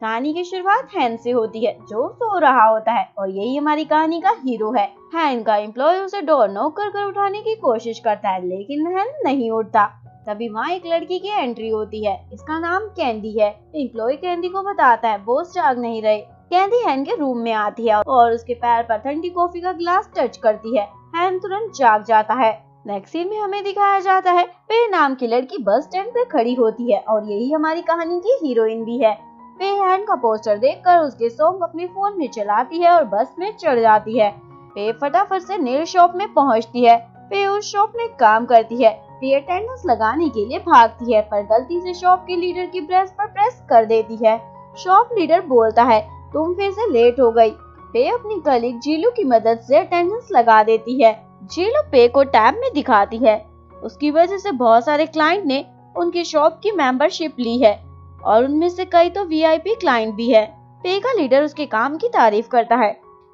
कहानी की शुरुआत हैन से होती है, जो सो रहा होता है और यही हमारी कहानी का हीरो है। हैन का एम्प्लॉय उसे डोर नॉक कर कर उठाने की कोशिश करता है, लेकिन हैन नहीं उठता। तभी वहाँ एक लड़की की एंट्री होती है। इसका नाम कैंडी है। एम्प्लॉय कैंडी को बताता है बॉस जाग नहीं रहे। कैंडी हैन के रूम में आती है और उसके पैर पर ठंडी कॉफी का गिलास टच करती है। हैन तुरंत जाग जाता है। नेक्स्ट सीन में हमें दिखाया जाता है पे नाम की लड़की बस स्टैंड पे खड़ी होती है और यही हमारी कहानी की हीरोइन भी है। पे हैन का पोस्टर देखकर उसके सॉन्ग अपने फोन में चलाती है और बस में चढ़ जाती है। पे फटाफट से नेल शॉप में पहुंचती है। पे उस शॉप में काम करती है। पे अटेंडेंस लगाने के लिए भागती है, पर गलती से शॉप के लीडर की ब्रेस्ट पर प्रेस कर देती है। शॉप लीडर बोलता है तुम फिर से लेट हो गई। पे अपनी कलीग जीलू की मदद से अटेंडेंस लगा देती है। जीलू पे को टैब में दिखाती है। उसकी वजह से बहुत सारे क्लाइंट ने उनकी शॉप की मेंबरशिप ली है और उनमें से कई तो वीआईपी क्लाइंट भी है। पे का लीडर उसके काम की तारीफ करता है।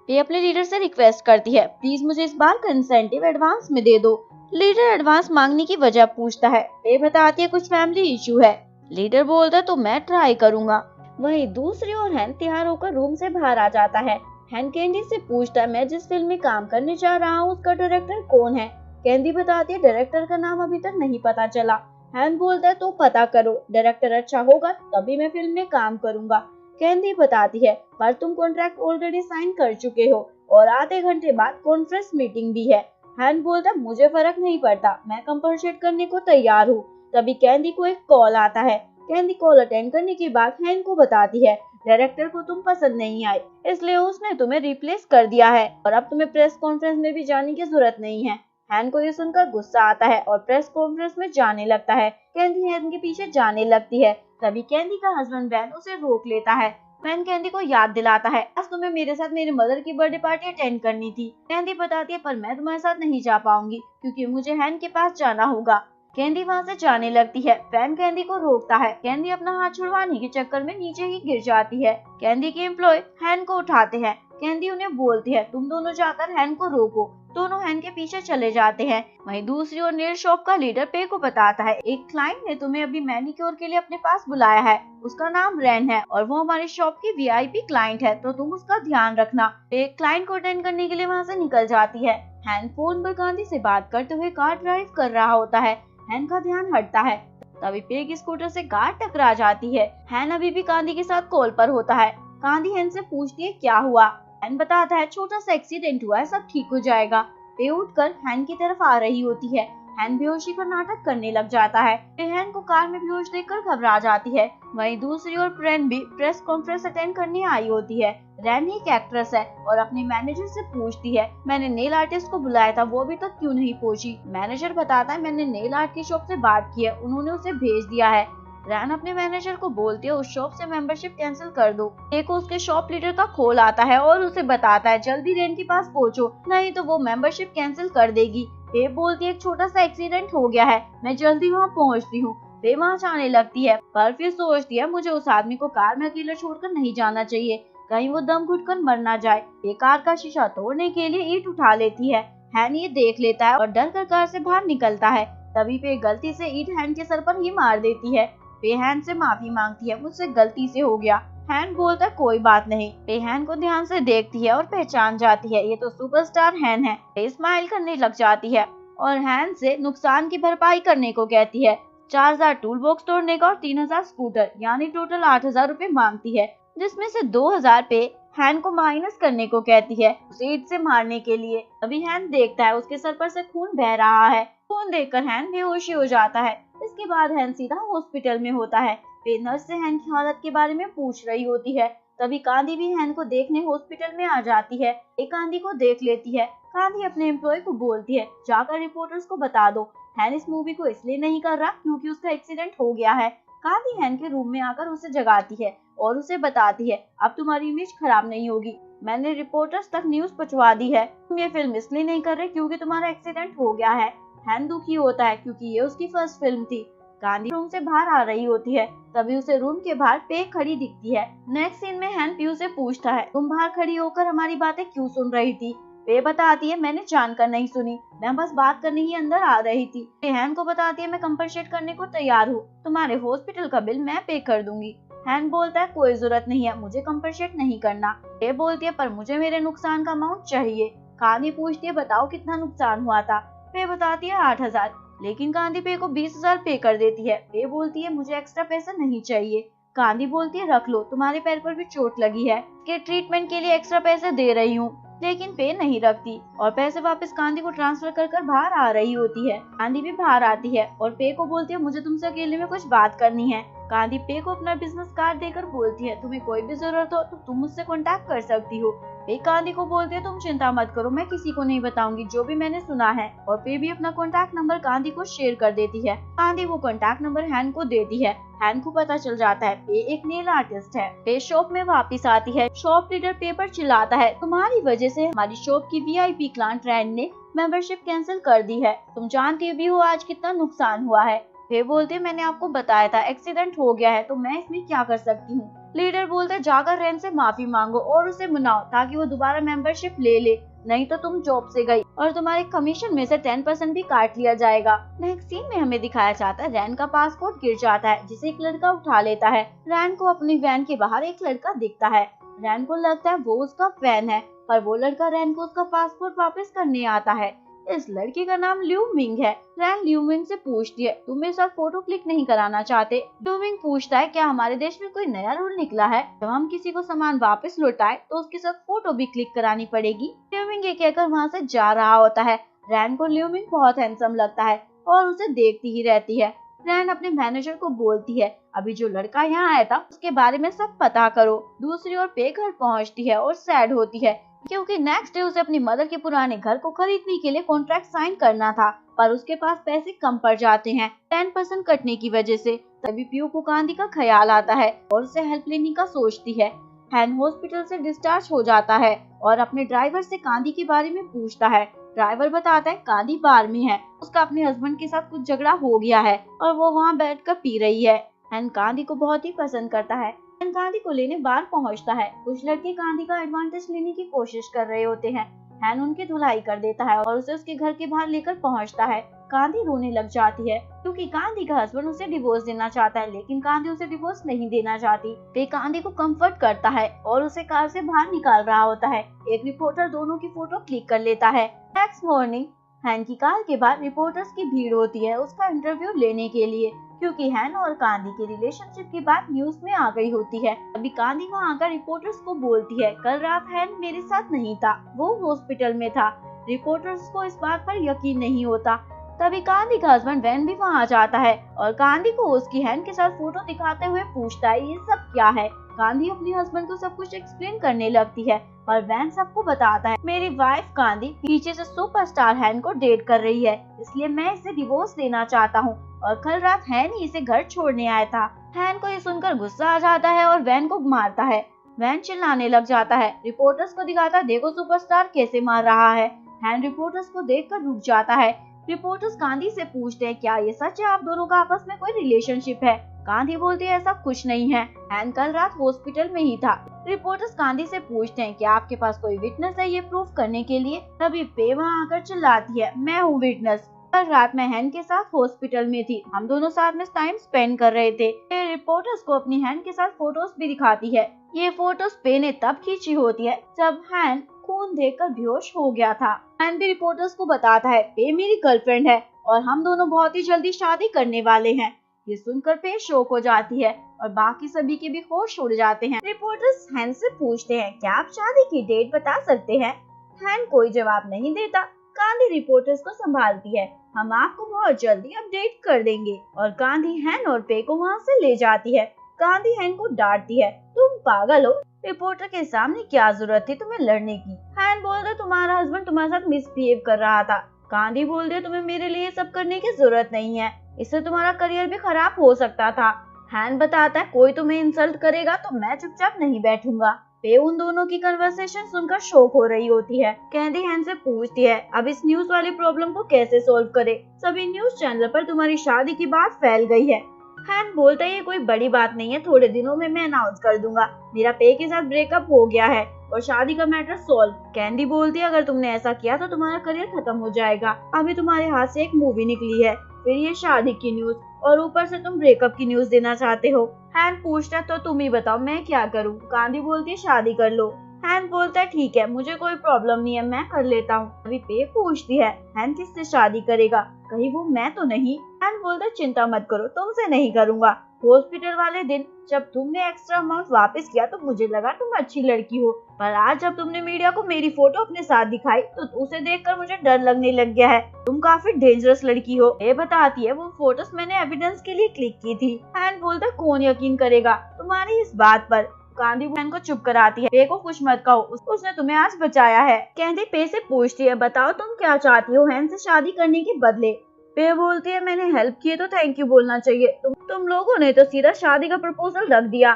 पे अपने लीडर से रिक्वेस्ट करती है प्लीज मुझे इस बार का इंसेंटिव एडवांस में दे दो। लीडर एडवांस मांगने की वजह पूछता है। पे बताती है कुछ फैमिली इशू है। लीडर बोलता है तो मैं ट्राई करूंगा। वहीं दूसरी ओर हैन तैयार होकर रूम से बाहर आ जाता है। हैन कैंडी से पूछता है मैं जिस फिल्म में काम करने जा रहा हूँ उसका डायरेक्टर कौन है। कैंडी बताती है डायरेक्टर का नाम अभी तक नहीं पता चला। हैन बोलता है तो पता करो, डायरेक्टर अच्छा होगा तभी मैं फिल्म में काम करूंगा। कैंडी बताती है पर तुम कॉन्ट्रैक्ट ऑलरेडी साइन कर चुके हो और आधे घंटे बाद कॉन्फ्रेंस मीटिंग भी है। हैन बोलता मुझे फर्क नहीं पड़ता, मैं कंपनसेट करने को तैयार हूँ। तभी कैंडी को एक कॉल आता है। कैंडी कॉल अटेंड करने के बाद हैन को बताती है डायरेक्टर को तुम पसंद नहीं आई, इसलिए उसने तुम्हें रिप्लेस कर दिया है और अब तुम्हें प्रेस कॉन्फ्रेंस में भी जाने की जरूरत नहीं है। हैन को ये सुनकर गुस्सा आता है और प्रेस कॉन्फ्रेंस में जाने लगता है। कैंडी हैन के पीछे जाने लगती है। तभी कैंडी का हस्बैंड बैन उसे रोक लेता है। बैन कैंडी को याद दिलाता है आज तुम्हें मेरे साथ मेरे मदर की बर्थडे पार्टी अटेंड करनी थी। कैंडी बताती है पर मैं तुम्हारे साथ नहीं जा पाऊंगी क्योंकि मुझे हैन के पास जाना होगा। कैंडी वहाँ से जाने लगती है। बैन कैंडी को रोकता है। कैंडी अपना हाथ छुड़वाने के चक्कर में नीचे ही गिर जाती है। कैंडी के एम्प्लॉय हैन को उठाते हैं। कैंडी उन्हें बोलती है तुम दोनों जाकर हैन को रोको। दोनों हैन के पीछे चले जाते हैं। वहीं दूसरी ओर नेल शॉप का लीडर पे को बताता है एक क्लाइंट ने तुम्हें अभी मैनिक्योर के लिए अपने पास बुलाया है। उसका नाम रैन है और वो हमारी शॉप की वीआईपी क्लाइंट है, तो तुम उसका ध्यान रखना। पे क्लाइंट को अटेंड करने के लिए वहाँ से निकल जाती है। हैन फोन पर गांधी से बात करते हुए कार ड्राइव कर रहा होता है। हैन का ध्यान हटता है। तभी पे की स्कूटर से कार टकरा जाती है। हैन अभी भी गांधी के साथ कॉल पर होता है। गांधी हैन से पूछती है क्या हुआ। हैन बताता है छोटा सा एक्सीडेंट हुआ है, सब ठीक हो जाएगा। पे उठकर हैन की तरफ आ रही होती है। हैन बेहोशी का नाटक करने लग जाता है। पे हैन को कार में बेहोश देखकर घबरा जाती है। वहीं दूसरी ओर रैन भी प्रेस कॉन्फ्रेंस अटेंड करने आई होती है। रैन एक एक्ट्रेस है और अपनी मैनेजर से पूछती है मैंने नेल आर्टिस्ट को बुलाया था, वो अभी तक क्यों नहीं पहुंची। मैनेजर बताता है मैंने नेल आर्ट की शॉप से बात की है, उन्होंने उसे भेज दिया है। रैन अपने मैनेजर को बोलती है उस शॉप से मेंबरशिप कैंसिल कर दो। एक उसके शॉप लीडर का कॉल आता है और उसे बताता है जल्दी रैन के पास पहुंचो, नहीं तो वो मेंबरशिप कैंसिल कर देगी। पे बोलती है एक छोटा सा एक्सीडेंट हो गया है, मैं जल्दी वहाँ पहुँचती हूँ। पे वहाँ जाने लगती है पर फिर सोचती है मुझे उस आदमी को कार में अकेला छोड़कर नहीं जाना चाहिए, कहीं वो दम घुटकर मर ना जाए। पे कार का शीशा तोड़ने के लिए ईंट उठा लेती है। हैन ये देख लेता है और डर कर कार से बाहर निकलता है। तभी पे गलती से ईंट हैन के सर पर ही मार देती है। पे हैन से माफी मांगती है मुझसे गलती से हो गया। हैन बोलता है कोई बात नहीं। पे हैन को ध्यान से देखती है और पहचान जाती है ये तो सुपरस्टार हैन है। पे स्माइल करने लग जाती है और हैन से नुकसान की भरपाई करने को कहती है। 4000 टूल बॉक्स तोड़ने का और 3000 स्कूटर, यानी टोटल 8000 रूपए मांगती है, जिसमें से 2000 पे हैन को माइनस करने को कहती है उसे ईंट से मारने के लिए। अभी हैन देखता है उसके सर पर से खून बह रहा है। खून देखकर हैन बेहोशी हो जाता है। इसके बाद हैन सीधा हॉस्पिटल में होता है। पे नर्स से हैन की हालत के बारे में पूछ रही होती है। तभी कांदी भी हैन को देखने हॉस्पिटल में आ जाती है। एक कांदी को देख लेती है। कांदी अपने एम्प्लॉय को बोलती है जाकर रिपोर्टर्स को बता दो हैन इस मूवी को इसलिए नहीं कर रहा क्योंकि उसका एक्सीडेंट हो गया है। कांदी हैन के रूम में आकर उसे जगाती है और उसे बताती है अब तुम्हारी इमेज खराब नहीं होगी, मैंने रिपोर्टर्स तक न्यूज पहुंचा दी है, तुम ये फिल्म इसलिए नहीं कर रहे क्योंकि तुम्हारा एक्सीडेंट हो गया है। हैन दुखी होता है क्योंकि ये उसकी फर्स्ट फिल्म थी। गांधी रूम से बाहर आ रही होती है। तभी उसे रूम के बाहर पे खड़ी दिखती है। नेक्स्ट सीन में हैन पीयू से पूछता है तुम बाहर खड़ी होकर हमारी बातें क्यों सुन रही थी। पे बताती है मैंने जानकर नहीं सुनी, मैं बस बात करने ही अंदर आ रही थी। पे हैन को बताती है मैं कंपनसेट करने को तैयार हूँ, तुम्हारे हॉस्पिटल का बिल मैं पे कर दूंगी। हैन बोलता है कोई जरूरत नहीं है, मुझे कंपनसेट नहीं करना। पे बोलती है पर मुझे मेरे नुकसान का अमाउंट चाहिए। कांदी पूछती है बताओ कितना नुकसान हुआ था। पे बताती है 8,000, लेकिन कांदी पे को 20,000 पे कर देती है। पे बोलती है मुझे एक्स्ट्रा पैसा नहीं चाहिए। कांदी बोलती है रख लो, तुम्हारे पैर पर भी चोट लगी है, के ट्रीटमेंट के लिए एक्स्ट्रा पैसे दे रही हूँ। लेकिन पे नहीं रखती और पैसे वापस कांदी को ट्रांसफर कर बाहर आ रही होती है। कांदी भी बाहर आती है और पे को बोलती है मुझे तुमसे अकेले में कुछ बात करनी है। कांदी पे को अपना बिजनेस कार्ड देकर बोलती है तुम्हें कोई भी जरूरत हो तो तुम मुझसे कांटेक्ट कर सकती हो। पे कांदी को बोलती है तुम चिंता मत करो, मैं किसी को नहीं बताऊंगी जो भी मैंने सुना है। और पे भी अपना कांटेक्ट नंबर कांदी को शेयर कर देती है। कांदी वो कांटेक्ट नंबर हैन को देती है। हैन को पता चल जाता है पे एक नेल आर्टिस्ट है। पे शॉप में वापस आती है। शॉप लीडर पे पर चिल्लाता है तुम्हारी वजह से हमारी शॉप की वीआईपी क्लाइंट रैन ने मेंबरशिप कैंसिल कर दी है, तुम जानती भी हो आज कितना नुकसान हुआ है। पे बोलते मैंने आपको बताया था एक्सीडेंट हो गया है तो मैं इसमें क्या कर सकती हूँ। लीडर बोलते जाकर रैन से माफी मांगो और उसे मनाओ ताकि वो दोबारा मेंबरशिप ले ले, नहीं तो तुम जॉब से गई और तुम्हारे कमीशन में से 10% भी काट लिया जाएगा। नेक्स्ट सीन में हमें दिखाया जाता है रैन का पासपोर्ट गिर जाता है जिसे एक लड़का उठा लेता है। रैन को अपनी वैन के बाहर एक लड़का दिखता है। रैन को लगता है वो उसका फैन है, पर वो लड़का रैन को उसका पासपोर्ट वापस करने आता है। इस लड़के का नाम ल्यू मिंग है। रैन ल्यू मिंग से पूछती है तुम मेरे साथ फोटो क्लिक नहीं कराना चाहते। ल्यू मिंग पूछता है क्या हमारे देश में कोई नया रूल निकला है, जब हम किसी को सामान वापस लौटाए तो उसके साथ फोटो भी क्लिक करानी पड़ेगी। ल्यू मिंग ये कहकर वहाँ से जा रहा होता है। रैन को ल्यू मिंग बहुत हैंडसम लगता है और उसे देखती ही रहती है। रैन अपने मैनेजर को बोलती है अभी जो लड़का यहाँ आया था उसके बारे में सब पता करो। दूसरी ओर पे घर पहुँचती है और सैड होती है क्योंकि नेक्स्ट डे उसे अपनी मदर के पुराने घर को खरीदने के लिए कॉन्ट्रैक्ट साइन करना था, पर उसके पास पैसे कम पड़ जाते हैं 10% कटने की वजह से। तभी पीयू को कांदी का ख्याल आता है और उसे हेल्प लेने का सोचती है। हैन हॉस्पिटल से डिस्चार्ज हो जाता है और अपने ड्राइवर से कांदी के बारे में पूछता है। ड्राइवर बताता है कांदी बार में है, उसका अपने हस्बैंड के साथ कुछ झगड़ा हो गया है और वो वहाँ बैठकर पी रही है। हैन कांदी को बहुत ही पसंद करता है। कांदी को लेने बाहर पहुंचता है। कुछ लड़के कांदी का एडवांटेज लेने की कोशिश कर रहे होते हैं। हैन उनकी धुलाई कर देता है और उसे उसके घर के बाहर लेकर पहुंचता है। कांदी रोने लग जाती है क्योंकि कांदी का हस्बैंड उसे डिवोर्स देना चाहता है, लेकिन कांदी उसे डिवोर्स नहीं देना चाहती। पे कांदी को कंफर्ट करता है और उसे कार से बाहर निकाल रहा होता है। एक रिपोर्टर दोनों की फोटो क्लिक कर लेता है। नेक्स्ट मॉर्निंग हैन की कार के बाद रिपोर्टर्स की भीड़ होती है उसका इंटरव्यू लेने के लिए, क्योंकि हैन और कांदी की रिलेशनशिप की बात न्यूज में आ गई होती है। अभी कांदी वहाँ आकर रिपोर्टर्स को बोलती है कल रात हैन मेरे साथ नहीं था, वो हॉस्पिटल में था। रिपोर्टर्स को इस बात पर यकीन नहीं होता। तभी कांदी का हस्बैंड वैन भी वहाँ जाता है और कांदी को उसकी हैन के साथ फोटो दिखाते हुए पूछता है ये सब क्या है। कांदी अपने हस्बैंड को सब कुछ एक्सप्लेन करने लगती है और वैन सबको बताता है मेरी वाइफ कांदी पीछे से सुपरस्टार हैन को डेट कर रही है, इसलिए मैं इसे डिवोर्स देना चाहता हूँ और कल रात हैन ही इसे घर छोड़ने आया था। हैन को ये सुनकर गुस्सा आ जाता है और वैन को मारता है। वैन चिल्लाने लग जाता है। रिपोर्टर्स को दिखाता है देखो सुपरस्टार कैसे मार रहा है। हैन रिपोर्टर्स को देखकर रुक जाता है। रिपोर्टर्स कांदी से पूछते हैं क्या ये सच है आप दोनों का आपस में कोई रिलेशनशिप है। कांदी बोलती है ऐसा कुछ नहीं है, हैन कल रात हॉस्पिटल में ही था। रिपोर्टर्स कांदी से पूछते हैं क्या आपके पास कोई विटनेस है ये प्रूफ करने के लिए। तभी पे वहाँ आकर चिल्लाती है मैं हूँ विटनेस, कल रात मैं हैन के साथ हॉस्पिटल में थी, हम दोनों साथ में टाइम स्पेंड कर रहे थे। पे रिपोर्टर्स को अपनी हैन के साथ फोटोज भी दिखाती है। ये फोटोज पे ने तब खींची होती है जब हैन खून देखकर बेहोश हो गया था। हैन भी रिपोर्टर्स को बताता है पे मेरी गर्लफ्रेंड है और हम दोनों बहुत ही जल्दी शादी करने वाले हैं। ये सुनकर पे शॉक हो जाती है और बाकी सभी के भी होश उड़ जाते हैं। रिपोर्टर्स हैन से पूछते हैं क्या आप शादी की डेट बता सकते हैं। हैन कोई जवाब नहीं देता। कांदी रिपोर्टर्स को संभालती है हम आपको बहुत जल्दी अपडेट कर देंगे और कांदी हैन और पे को वहाँ से ले जाती है। कांदी हैन को डांटती है तुम पागल हो, रिपोर्टर के सामने क्या जरूरत थी तुम्हें लड़ने की। हैन बोलता तुम्हारा हस्बैंड तुम्हारे साथ मिसबिहेव कर रहा था। कांदी बोलते तुम्हें मेरे लिए सब करने की जरूरत नहीं है, इससे तुम्हारा करियर भी खराब हो सकता था। हैन बताता है कोई तुम्हें इंसल्ट करेगा तो मैं चुपचाप नहीं बैठूंगा। पे उन दोनों की कन्वर्सेशन सुनकर शॉक हो रही होती है। कैंडी हैन से पूछती है अब इस न्यूज वाली प्रॉब्लम को कैसे सोल्व करे, सभी न्यूज चैनल पर तुम्हारी शादी की बात फैल गई है। हैन बोलता है ये कोई बड़ी बात नहीं है, थोड़े दिनों में मैं अनाउंस कर दूंगा मेरा पे के साथ ब्रेकअप हो गया है और शादी का मैटर सॉल्व। कैंडी बोलती है अगर तुमने ऐसा किया तो तुम्हारा करियर खत्म हो जाएगा, अभी तुम्हारे हाथ से एक मूवी निकली है फिर ये शादी की न्यूज। और ऊपर से तुम ब्रेकअप की न्यूज देना चाहते हो। हैन पूछता है तो तुम ही बताओ मैं क्या करूँ। कांदी बोलती है शादी कर लो। हैन बोलता है ठीक है, मुझे कोई प्रॉब्लम नहीं है, मैं कर लेता हूँ। अभी पे पूछती है हैन किससे शादी करेगा, कहीं वो मैं तो नहीं। हैन बोलता है चिंता मत करो, तुमसे नहीं करूँगा। हॉस्पिटल वाले दिन जब तुमने एक्स्ट्रा अमाउंट वापस किया तो मुझे लगा तुम अच्छी लड़की हो, पर आज जब तुमने मीडिया को मेरी फोटो अपने साथ दिखाई तो उसे देखकर मुझे डर लगने लग गया है। तुम काफी डेंजरस लड़की हो। ये बताती है वो फोटोज मैंने एविडेंस के लिए क्लिक की थी। हैन बोलता है कौन यकीन करेगा तुम्हारी इस बात पर। कांदी हैन को चुप कराती है। पे को कुछ मत कहो, उसने तुम्हें आज बचाया है। कहती पे से पूछती है बताओ तुम क्या चाहती हो हैन से शादी करने के बदले। पे बोलती है मैंने हेल्प की तो थैंक यू बोलना चाहिए, तुम लोगों ने तो सीधा शादी का प्रपोजल रख दिया।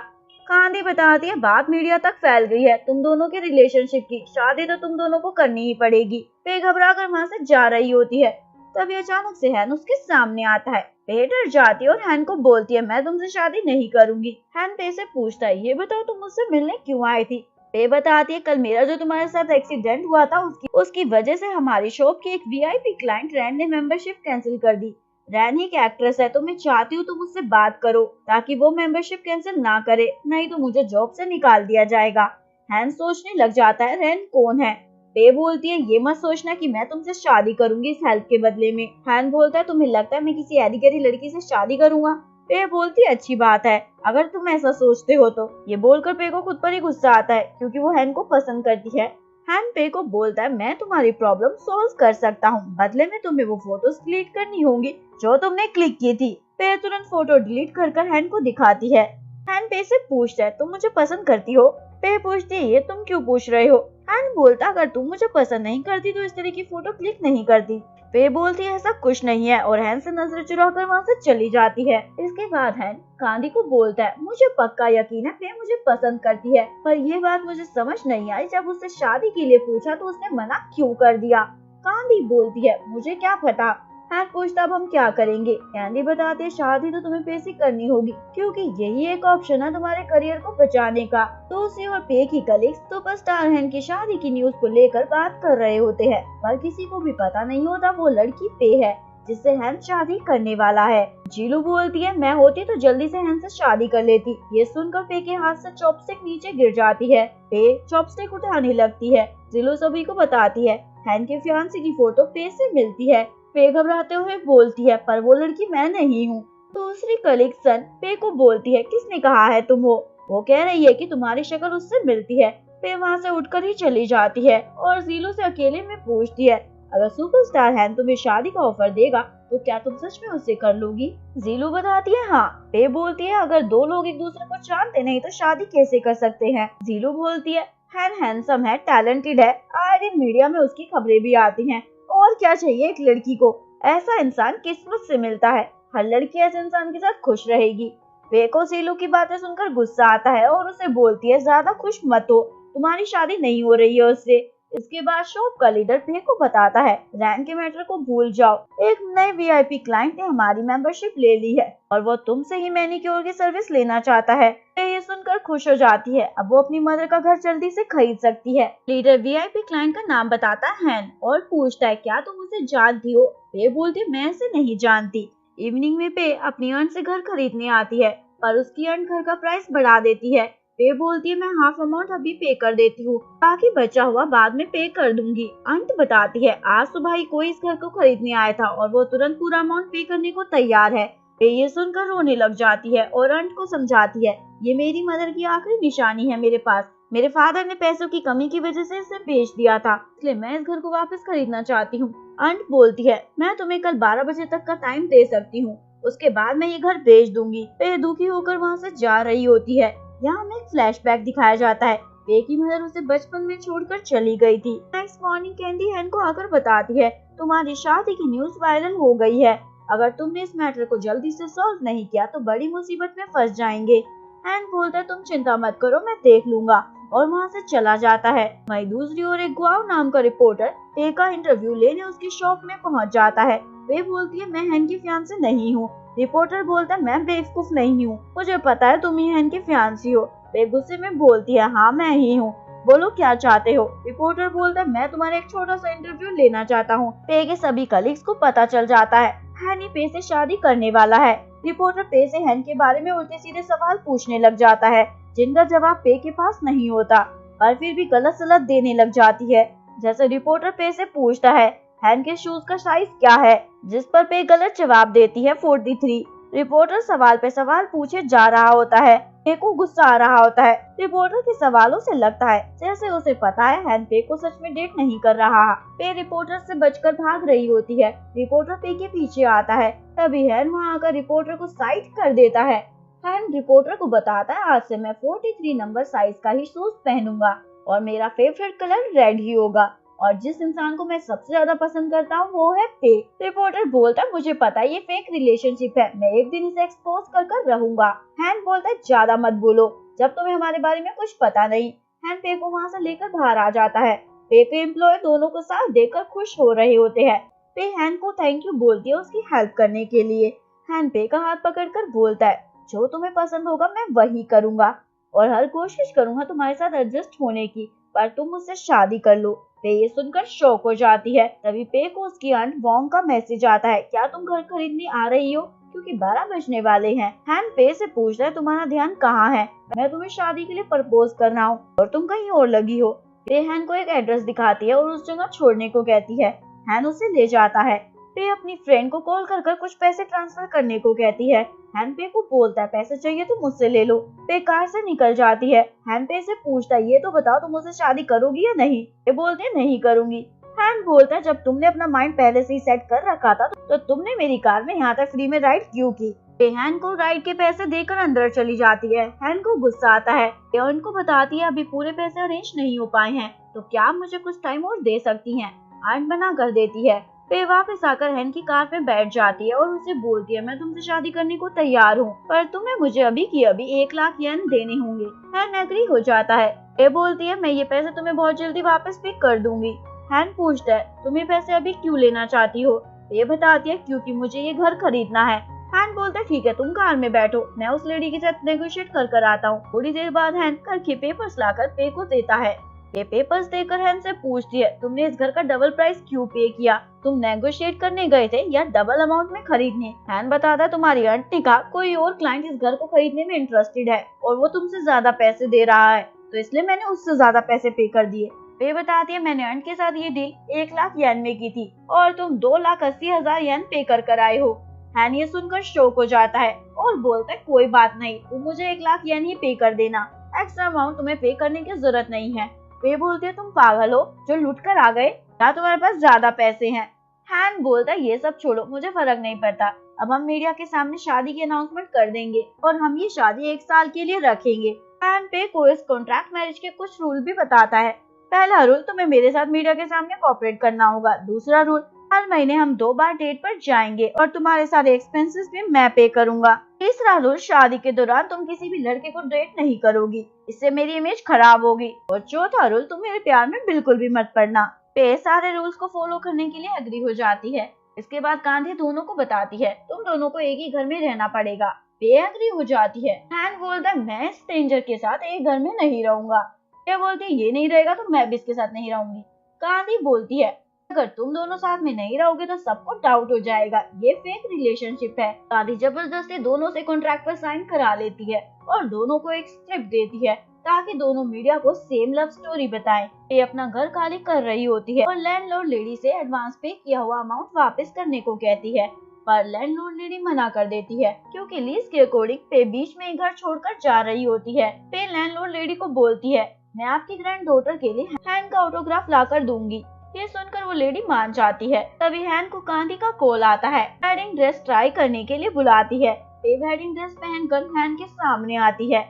कांदी बताती है बात मीडिया तक फैल गई है तुम दोनों के रिलेशनशिप की, शादी तो तुम दोनों को करनी ही पड़ेगी। पे घबरा कर वहाँ से जा रही होती है, तभी अचानक से हैन उसके सामने आता है। पे डर जाती है और हैन को बोलती है मैं तुमसे शादी नहीं करूंगी। हैन पे से पूछता है ये बताओ तुम मुझसे मिलने क्यों आई थी। पे बताती है कल मेरा जो तुम्हारे साथ एक्सीडेंट हुआ था उसकी वजह से हमारी शॉप की एक वीआईपी क्लाइंट रैन ने मेंबरशिप कैंसिल कर दी। रैन एक एक्ट्रेस है तो मैं चाहती हूँ तुम उससे बात करो ताकि वो मेंबरशिप कैंसिल ना करे, नहीं तो मुझे जॉब से निकाल दिया जाएगा। हैन सोचने लग जाता है रैन कौन है। पे बोलती है ये मत सोचना कि मैं तुमसे शादी करूंगी इस हेल्प के बदले में। हैन बोलता है तुम्हें लगता है मैं किसी ऐडी गैडी लड़की से शादी करूंगा। पे बोलती है अच्छी बात है अगर तुम ऐसा सोचते हो तो। ये बोलकर पे को खुद पर ही गुस्सा आता है क्योंकि वो हैन को पसंद करती है। हैन पे को बोलता है मैं तुम्हारी प्रॉब्लम सॉल्व कर सकता हूँ, बदले में तुम्हें वो फोटोज डिलीट करनी होंगी जो तुमने क्लिक की थी। पे तुरंत फोटो डिलीट कर हैन को दिखाती है। हैन पे से पूछता है तुम मुझे पसंद करती हो। पे पूछती है ये तुम क्यों पूछ रहे हो। हैन बोलता अगर तुम मुझे पसंद नहीं करती तो इस तरह की फोटो क्लिक नहीं करती। पे बोलती है ऐसा कुछ नहीं है और हैन से नजर चुराकर वहाँ से चली जाती है। इसके बाद हैन कांदी को बोलता है मुझे पक्का यकीन है पे मुझे पसंद करती है, पर ये बात मुझे समझ नहीं आई जब उससे शादी के लिए पूछा तो उसने मना क्यों कर दिया। कांदी बोलती है मुझे क्या पता। हैन पूछता अब हम क्या करेंगे। कांदी बताते है शादी तो तुम्हें पे से करनी होगी क्योंकि यही एक ऑप्शन है तुम्हारे करियर को बचाने का। तो उसी और पे की कलीग्स सुपरस्टार हैन की शादी की न्यूज को लेकर बात कर रहे होते हैं, पर किसी को भी पता नहीं होता वो लड़की पे है जिससे हैन शादी करने वाला है। जीलू बोलती है मैं होती तो जल्दी से हैन से शादी कर लेती। ये सुनकर पे के हाथ से चॉपस्टिक नीचे गिर जाती है। पे चॉपस्टिक उठाने लगती है। जीलू सभी को बताती है हैन के फियांसे की फोटो पे से मिलती है। पे घबराते हुए बोलती है पर वो लड़की मैं नहीं हूँ। दूसरी कलीग सन पे को बोलती है किसने कहा है तुम हो। वो कह रही है कि तुम्हारी शक्ल उससे मिलती है। पे वहाँ से उठकर ही चली जाती है और जीलू से अकेले में पूछती है अगर सुपरस्टार हैन तुम्हें शादी का ऑफर देगा तो क्या तुम सच में उससे कर लोगी। जीलू बताती है हाँ। पे बोलती है अगर दो लोग एक दूसरे को जानते नहीं तो शादी कैसे कर सकते हैं। जीलू बोलती है हैन हैंडसम है, टैलेंटेड है, आए दिन मीडिया में उसकी खबरें भी आती हैं। और क्या चाहिए एक लड़की को, ऐसा इंसान किस्मत से मिलता है, हर लड़की ऐसे इंसान के साथ खुश रहेगी। पे को जीलू की बातें सुनकर गुस्सा आता है और उसे बोलती है ज्यादा खुश मत हो, तुम्हारी शादी नहीं हो रही है उससे। इसके बाद शॉप का लीडर पे को बताता है रैन के मैटर को भूल जाओ, एक नए वीआईपी क्लाइंट ने हमारी मेंबरशिप ले ली है और वो तुमसे ही मैनिक्योर की सर्विस लेना चाहता है। ये सुनकर खुश हो जाती है, अब वो अपनी मदर का घर जल्दी से खरीद सकती है। लीडर वीआईपी क्लाइंट का नाम बताता है हैन और पूछता है क्या तुम उसे जानती हो। पे बोलती है मैं इसे नहीं जानती। इवनिंग में पे अपनी अर्न से घर खरीदने आती है पर उसकी अर्न घर का प्राइस बढ़ा देती है। पे बोलती है मैं हाफ अमाउंट अभी पे कर देती हूँ, बाकी बचा हुआ बाद में पे कर दूंगी। अंत बताती है आज सुबह ही कोई इस घर को खरीदने आया था और वो तुरंत पूरा अमाउंट पे करने को तैयार है। पे ये सुनकर रोने लग जाती है और अंत को समझाती है ये मेरी मदर की आखिरी निशानी है मेरे पास, मेरे फादर ने पैसों की कमी की वजह से इसे बेच दिया था, इसलिए मैं इस घर को वापस खरीदना चाहती हूँ। अंत बोलती है मैं तुम्हें कल 12 बजे तक का टाइम दे सकती हूँ, उसके बाद मैं ये घर बेच दूंगी। पे दुखी होकर वहाँ से जा रही होती है। यहाँ हमें एक फ्लैशबैक दिखाया जाता है। पे की मदर उसे बचपन में छोड़कर चली गई थी। नेक्स्ट मॉर्निंग कैंडी हैन को आकर बताती है तुम्हारी शादी की न्यूज वायरल हो गई है, अगर तुमने इस मैटर को जल्दी से सॉल्व नहीं किया तो बड़ी मुसीबत में फंस जाएंगे। हैन बोलता है तुम चिंता मत करो मैं देख लूंगा और वहाँ से चला जाता है। वहीं दूसरी ओर एक गुआव नाम का रिपोर्टर पे का इंटरव्यू लेने उसकी शॉप में पहुँच जाता है। पे बोलती है मैं हैन की फियांसे नहीं हूँ। रिपोर्टर बोलता है मैं बेवकूफ नहीं हूँ, मुझे पता है तुम ही हैन की फियांसी हो। पे गुस्से में बोलती है हाँ मैं ही हूँ, बोलो क्या चाहते हो। रिपोर्टर बोलता है मैं तुम्हारा एक छोटा सा इंटरव्यू लेना चाहता हूँ। पे के सभी कलीग्स को पता चल जाता है हैन ही पे से शादी करने वाला है। रिपोर्टर पे से हैन के बारे में उल्टे सीधे सवाल पूछने लग जाता है जिनका जवाब पे के पास नहीं होता, पर फिर भी गलत सलत देने लग जाती है। जैसे रिपोर्टर पे से पूछता है हैन के शूज का साइज क्या है, जिस पर पे गलत जवाब देती है 43। रिपोर्टर सवाल पे सवाल पूछे जा रहा होता है। पे को गुस्सा आ रहा होता है। रिपोर्टर के सवालों से लगता है जैसे उसे पता है हैन पे को सच में डेट नहीं कर रहा। पे रिपोर्टर से बचकर भाग रही होती है। रिपोर्टर पे के पीछे आता है, तभी हैन वहाँ आकर रिपोर्टर को साइड कर देता है। हैन रिपोर्टर को बताता है आज से मैं 43 नंबर साइज का ही शूज पहनूंगा और मेरा फेवरेट कलर रेड ही होगा, और जिस इंसान को मैं सबसे ज्यादा पसंद करता हूँ वो है पे। रिपोर्टर बोलता है मुझे पता है ये फेक रिलेशनशिप है, मैं एक दिन इसे एक्सपोज कर रहूंगा। हैन बोलता है ज्यादा मत बोलो जब तुम्हें हमारे बारे में कुछ पता नहीं। हैन पे को वहाँ से लेकर बाहर आ जाता है। पे के एम्प्लॉय दोनों को साथ देखकर खुश हो रहे होते हैं। पे हैन को थैंक यू बोलती है उसकी हेल्प करने के लिए। हैन पे का हाथ पकड़कर बोलता है जो तुम्हें पसंद होगा मैं वही करूंगा और हर कोशिश करूंगा तुम्हारे साथ एडजस्ट होने की, पर तुम मुझसे शादी कर लो। पे ये सुनकर शॉक हो जाती है। तभी पे को उसकी आंट वॉन्ग का मैसेज आता है क्या तुम घर खरीदने आ रही हो, क्योंकि 12 बजने वाले हैं। हैन पे से पूछता है तुम्हारा ध्यान कहाँ है, मैं तुम्हें शादी के लिए प्रपोज कर रहा हूँ और तुम कहीं और लगी हो। पे हैन को एक एड्रेस दिखाती है और उस जगह छोड़ने को कहती है। हैन उसे ले जाता है। पे अपनी फ्रेंड को कॉल कर कुछ पैसे ट्रांसफर करने को कहती है। हैन पे को बोलता है पैसे चाहिए तो मुझसे ले लो। पे कार से निकल जाती है। हैन पे से पूछता है ये तो बताओ तुम मुझसे शादी करोगी या नहीं। पे बोलते है नहीं करूंगी। हैन बोलता है जब तुमने अपना माइंड पहले से ही सेट कर रखा था तो तुमने मेरी कार में यहाँ तक फ्री में राइड क्यों की। पे हैन को राइड के पैसे देकर अंदर चली जाती है। हैन को गुस्सा आता है। पे उनको बताती है अभी पूरे पैसे अरेंज नहीं हो पाए हैं, तो क्या आप मुझे कुछ टाइम और दे सकती हैं। आंट मना कर देती है। पे वापस आकर हैन की कार में बैठ जाती है और उसे बोलती है मैं तुमसे शादी करने को तैयार हूँ, पर तुम्हें मुझे अभी की अभी 1 लाख येन देने होंगे। हैन एग्री हो जाता है। पे बोलती है मैं ये पैसे तुम्हें बहुत जल्दी वापस पे कर दूंगी। हैन पूछता है तुम ये पैसे अभी क्यों लेना चाहती हो। पे बताती है क्योंकि मुझे ये घर खरीदना है। हैन बोलता है ठीक है तुम कार में बैठो, मैं उस लेडी के साथ नेगोशिएट कर आता हूँ। थोड़ी देर बाद हैन घर के पेपर्स लाकर पे को देता है। ये पेपर्स देकर हैन से पूछती है तुमने इस घर का डबल प्राइस क्यों पे किया, तुम नेगोशिएट करने गए थे या डबल अमाउंट में खरीदने। हैन बताता है तुम्हारी आंटी का कोई और क्लाइंट इस घर को खरीदने में इंटरेस्टेड है और वो तुमसे ज्यादा पैसे दे रहा है, तो इसलिए मैंने उससे ज्यादा पैसे पे कर दिए। पे बताती है मैंने आंट के साथ ये डील 1 लाख येन में की थी और तुम 2,80,000 येन पे कर आए हो। हैन ये सुनकर शॉक हो जाता है और बोलता है कोई बात नहीं, तुम मुझे 1 लाख येन ही पे कर देना, एक्स्ट्रा अमाउंट तुम्हें पे करने की जरूरत नहीं है। वे बोलती है तुम पागल हो जो लूट कर आ गए, या तुम्हारे पास ज्यादा पैसे हैं। हैन बोलता है ये सब छोड़ो, मुझे फर्क नहीं पड़ता, अब हम मीडिया के सामने शादी की अनाउंसमेंट कर देंगे और हम ये शादी 1 साल के लिए रखेंगे। हैन पे को इस कॉन्ट्रैक्ट मैरिज के कुछ रूल भी बताता है। पहला रूल तुम्हें मेरे साथ मीडिया के सामने कोऑपरेट करना होगा। दूसरा रूल हर महीने हम 2 बार डेट पर जाएंगे और तुम्हारे सारे एक्सपेंसेस भी मैं पे करूंगा। तीसरा रूल शादी के दौरान तुम किसी भी लड़के को डेट नहीं करोगी, इससे मेरी इमेज खराब होगी। और चौथा रूल तुम मेरे प्यार में बिल्कुल भी मत पड़ना। पे सारे रूल्स को फॉलो करने के लिए एग्री हो जाती है। इसके बाद गांधी दोनों को बताती है तुम दोनों को एक ही घर में रहना पड़ेगा। पे एग्री हो जाती है। हैन बोलता है मैं स्ट्रेंजर के साथ एक घर में नहीं रहूंगा। पे बोलती है ये नहीं रहेगा तो मैं भी इसके साथ नहीं रहूंगी। गांधी बोलती है अगर तुम दोनों साथ में नहीं रहोगे तो सबको डाउट हो जाएगा, ये फेक रिलेशनशिप है। गांधी जबरदस्ती दोनों से कॉन्ट्रैक्ट पर साइन करा लेती है और दोनों को एक स्क्रिप्ट देती है ताकि दोनों मीडिया को सेम लव स्टोरी बताएं। ये अपना घर खाली कर रही होती है और लैंडलॉर्ड लेडी से एडवांस पे किया हुआ अमाउंट वापस करने को कहती है, पर लैंडलॉर्ड लेडी मना कर देती है क्योंकि लीज के अकॉर्डिंग पे बीच में घर छोड़कर जा रही होती है। पे लैंडलॉर्ड लेडी को बोलती है मैं आपकी ग्रैंड डॉटर के लिए हैन का ऑटोग्राफ लाकर दूंगी। ये सुनकर वो लेडी मान जाती है। तभी हैन को गांधी का कॉल आता है। वेडिंग ड्रेस ट्राई करने के लिए बुलाती है। पे वेडिंग ड्रेस पहनकर हैन के सामने आती है।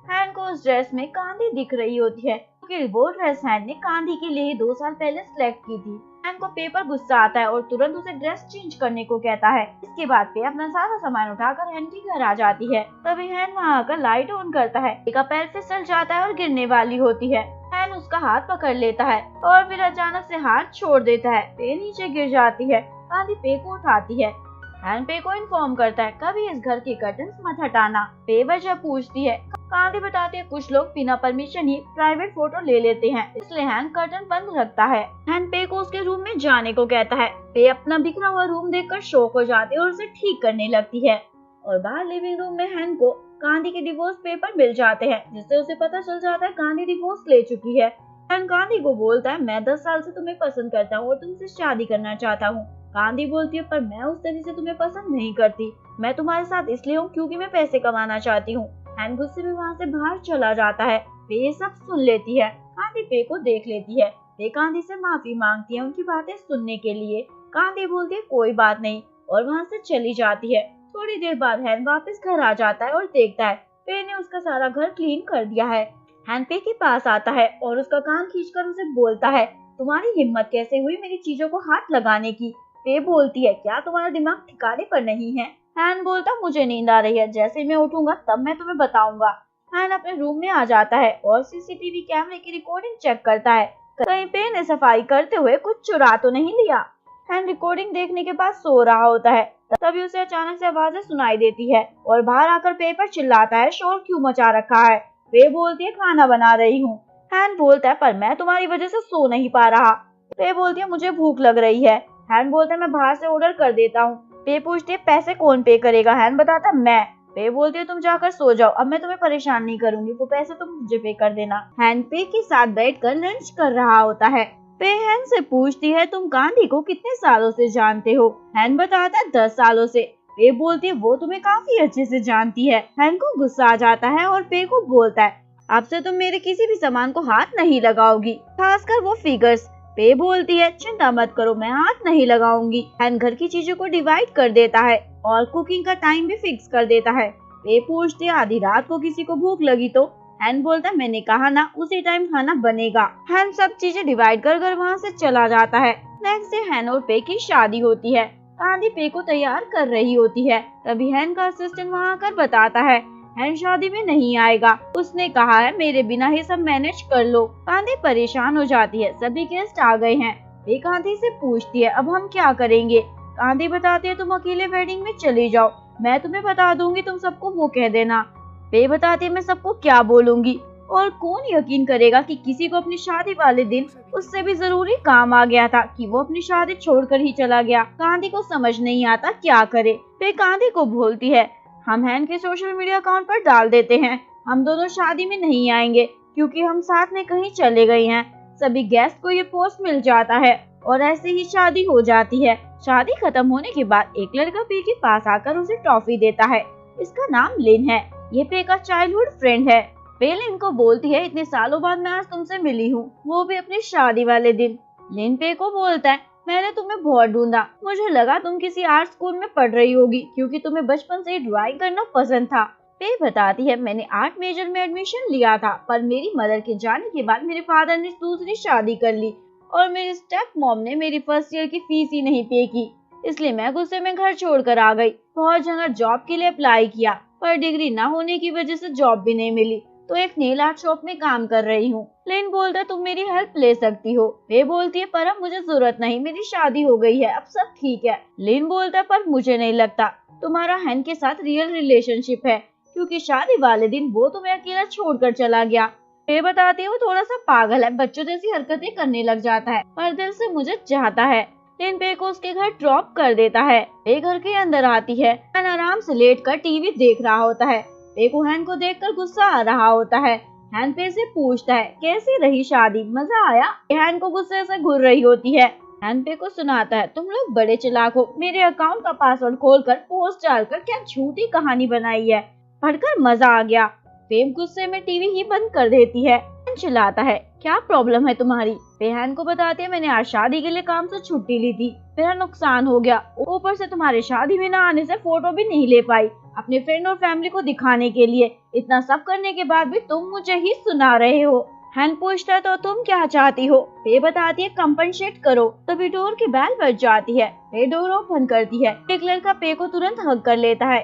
हैन को उस ड्रेस में गांधी दिख रही होती है क्योंकि वो ड्रेस हैन ने गांधी के लिए 2 साल पहले सिलेक्ट की थी। हैन को पे पर गुस्सा आता है और तुरंत उसे ड्रेस चेंज करने को कहता है। इसके बाद पे अपना सारा सामान उठाकर हैन के घर आ जाती है। तभी हैन वहाँ आकर लाइट ऑन करता है। पे का पैर फिसल जाता है और गिरने वाली होती है। हैन उसका हाथ पकड़ लेता है और फिर अचानक से हाथ छोड़ देता है। पे नीचे गिर जाती है। गांधी पे को उठाती है। हैन पे को इन्फॉर्म करता है कभी इस घर के कर्टन्स मत हटाना। पे वजह पूछती है। गांधी बताती है कुछ लोग बिना परमिशन ही प्राइवेट फोटो ले लेते हैं, इसलिए हैन कर्टन बंद रखता है। हैन पे को उसके रूम में जाने को कहता है। पे अपना बिखरा हुआ रूम देखकर शॉक हो जाती है और उसे ठीक करने लगती है। और बाहर लिविंग रूम में हैन को गांधी के डिवोर्स पेपर मिल जाते हैं, जिससे उसे पता चल जाता है गांधी डिवोर्स ले चुकी है। हैन गांधी को बोलता है, मैं 10 साल से तुम्हें पसंद करता हूँ और तुमसे शादी करना चाहता हूँ। गांधी बोलती है, पर मैं उस तरह से तुम्हें पसंद नहीं करती, मैं तुम्हारे साथ इसलिए हूँ क्योंकि मैं पैसे कमाना चाहती हूँ। हैन गुस्से में वहाँ से बाहर चला जाता है। पे ये सब सुन लेती है। गांधी पे को देख लेती है। पे गांधी से माफी मांगती है उनकी बातें सुनने के लिए। गांधी बोलती है कोई बात नहीं और वहाँ से चली जाती है। थोड़ी देर बाद हैन वापस घर आ जाता है और देखता है पे ने उसका सारा घर क्लीन कर दिया है। हैन पे के पास आता है और उसका कान खींचकर उसे बोलता है, तुम्हारी हिम्मत कैसे हुई मेरी चीजों को हाथ लगाने की। पे बोलती है, क्या तुम्हारा दिमाग ठिकाने पर नहीं है। हैन बोलता, मुझे नींद आ रही है, जैसे मैं उठूंगा तब मैं तुम्हें बताऊंगा। हैन अपने रूम में आ जाता है और सीसीटीवी कैमरे की रिकॉर्डिंग चेक करता है, कहीं पे ने सफाई करते हुए कुछ चुरा तो नहीं लिया। हैन रिकॉर्डिंग देखने के बाद सो रहा होता है, तभी उसे अचानक से आवाजें सुनाई देती है और बाहर आकर पे पर चिल्लाता है, शोर क्यों मचा रखा है। पे बोलती है, खाना बना रही हूँ। हैन बोलता है, पर मैं तुम्हारी वजह से सो नहीं पा रहा। पे बोलती है, मुझे भूख लग रही है। हैन बोलता है, मैं बाहर से ऑर्डर कर देता हूँ। पे पूछती है, पैसे कौन पे करेगा। हैन बताता है, मैं। पे बोलती है, तुम जाकर सो जाओ, अब मैं तुम्हें परेशान नहीं करूंगी, वो पैसे तुम मुझे पे कर देना। हैन पे के साथ बैठकर लंच कर रहा होता है। पे हैन से पूछती है, तुम गांधी को कितने सालों से जानते हो। हैन बताता है, 10 सालों से। पे बोलती है, वो तुम्हें काफी अच्छे से जानती है। हैन को गुस्सा आ जाता है और पे को बोलता है, अब से तुम मेरे किसी भी सामान को हाथ नहीं लगाओगी, खासकर वो फिगर्स। पे बोलती है, चिंता मत करो, मैं हाथ नहीं लगाऊंगी। हैन घर की चीजों को डिवाइड कर देता है और कुकिंग का टाइम भी फिक्स कर देता है। पे पूछती है, आधी रात को किसी को भूख लगी तो। हैन बोलता है, मैंने कहा ना उसी टाइम खाना बनेगा। हैन सब चीजें डिवाइड कर कर वहाँ से चला जाता है। नेक्स्ट डे हैन और पे की शादी होती है। गांधी पे को तैयार कर रही होती है, तभी हैन का असिस्टेंट वहाँ आकर बताता है, हैन शादी में नहीं आएगा, उसने कहा है मेरे बिना ही सब मैनेज कर लो। गांधी परेशान हो जाती है, सभी गेस्ट आ गए हैं। वे गांधी से पूछती है, अब हम क्या करेंगे। गांधी बताती है, तुम अकेले वेडिंग में चली जाओ, मैं तुम्हें बता दूंगी, तुम सबको वो कह देना। वे बताती है, मैं सबको क्या बोलूंगी, और कौन यकीन करेगा कि किसी को अपनी शादी वाले दिन उससे भी जरूरी काम आ गया था कि वो अपनी शादी छोड़कर ही चला गया। गांधी को समझ नहीं आता क्या करे। वे गांधी को बोलती है, हम हैन के सोशल मीडिया अकाउंट पर डाल देते हैं, हम दोनों शादी में नहीं आएंगे क्योंकि हम साथ में कहीं चले गए हैं। सभी गेस्ट को ये पोस्ट मिल जाता है और ऐसे ही शादी हो जाती है। शादी खत्म होने के बाद एक लड़का पे के पास आकर उसे टॉफी देता है। इसका नाम लिन है, ये पे का चाइल्डहुड फ्रेंड है। पे लिन को बोलती है, इतने सालों बाद मैं आज तुमसे मिली हूँ, वो भी अपनी शादी वाले दिन। लिन पे को बोलता है, मैंने तुम्हें बहुत ढूंढा, मुझे लगा तुम किसी आर्ट स्कूल में पढ़ रही होगी क्योंकि तुम्हें बचपन से ड्राइंग करना पसंद था। पे बताती है, मैंने आर्ट मेजर में एडमिशन लिया था, पर मेरी मदर के जाने के बाद मेरे फादर ने दूसरी शादी कर ली और मेरी स्टेप मॉम ने मेरी फर्स्ट ईयर की फीस ही नहीं पे की, इसलिए मैं गुस्से में घर छोड़कर आ गई। बहुत जगह जॉब के लिए अप्लाई किया, पर डिग्री न होने की वजह से जॉब भी नहीं मिली, तो एक नेल आर्ट शॉप में काम कर रही हूँ। लिन बोलता है, तुम मेरी हेल्प ले सकती हो। वे बोलती है, पर अब मुझे जरूरत नहीं, मेरी शादी हो गई है, अब सब ठीक है। लिन बोलता है, पर मुझे नहीं लगता तुम्हारा हैन के साथ रियल रिलेशनशिप है, क्योंकि शादी वाले दिन वो तुम्हें अकेला छोड़कर चला गया। वे बताती है, वो थोड़ा सा पागल है, बच्चों जैसी हरकतें करने लग जाता है, पर दिल से मुझे चाहता है। लिन पे को उसके घर ड्रॉप कर देता है। वे घर के अंदर आती है, हैन आराम से लेटकर टीवी देख रहा होता है। पे को हैन को देखकर गुस्सा आ रहा होता है। हैन पे से पूछता है, कैसी रही शादी, मजा आया। हैन को गुस्से से घूर रही होती है। हैन पे को सुनाता है, तुम लोग बड़े चालाक हो, मेरे अकाउंट का पासवर्ड खोलकर पोस्ट डालकर क्या झूठी कहानी बनाई है, पढ़कर मजा आ गया। फेम गुस्से में टीवी ही बंद कर देती है। हैन चिल्लाता है, क्या प्रॉब्लम है तुम्हारी। पे हैन को बताती है, मैंने आज शादी के लिए काम से छुट्टी ली थी, मेरा नुकसान हो गया, ऊपर से तुम्हारे शादी में न आने से फोटो भी नहीं ले पाई अपने फ्रेंड और फैमिली को दिखाने के लिए। इतना सब करने के बाद भी तुम मुझे ही सुना रहे हो। हैन पूछता है, तो तुम क्या चाहती हो। पे बताती है, कंपनसेट करो। तभी डोर की बेल बज जाती है। पे डोर ओपन करती है। एक लड़का पे को तुरंत हग कर लेता है।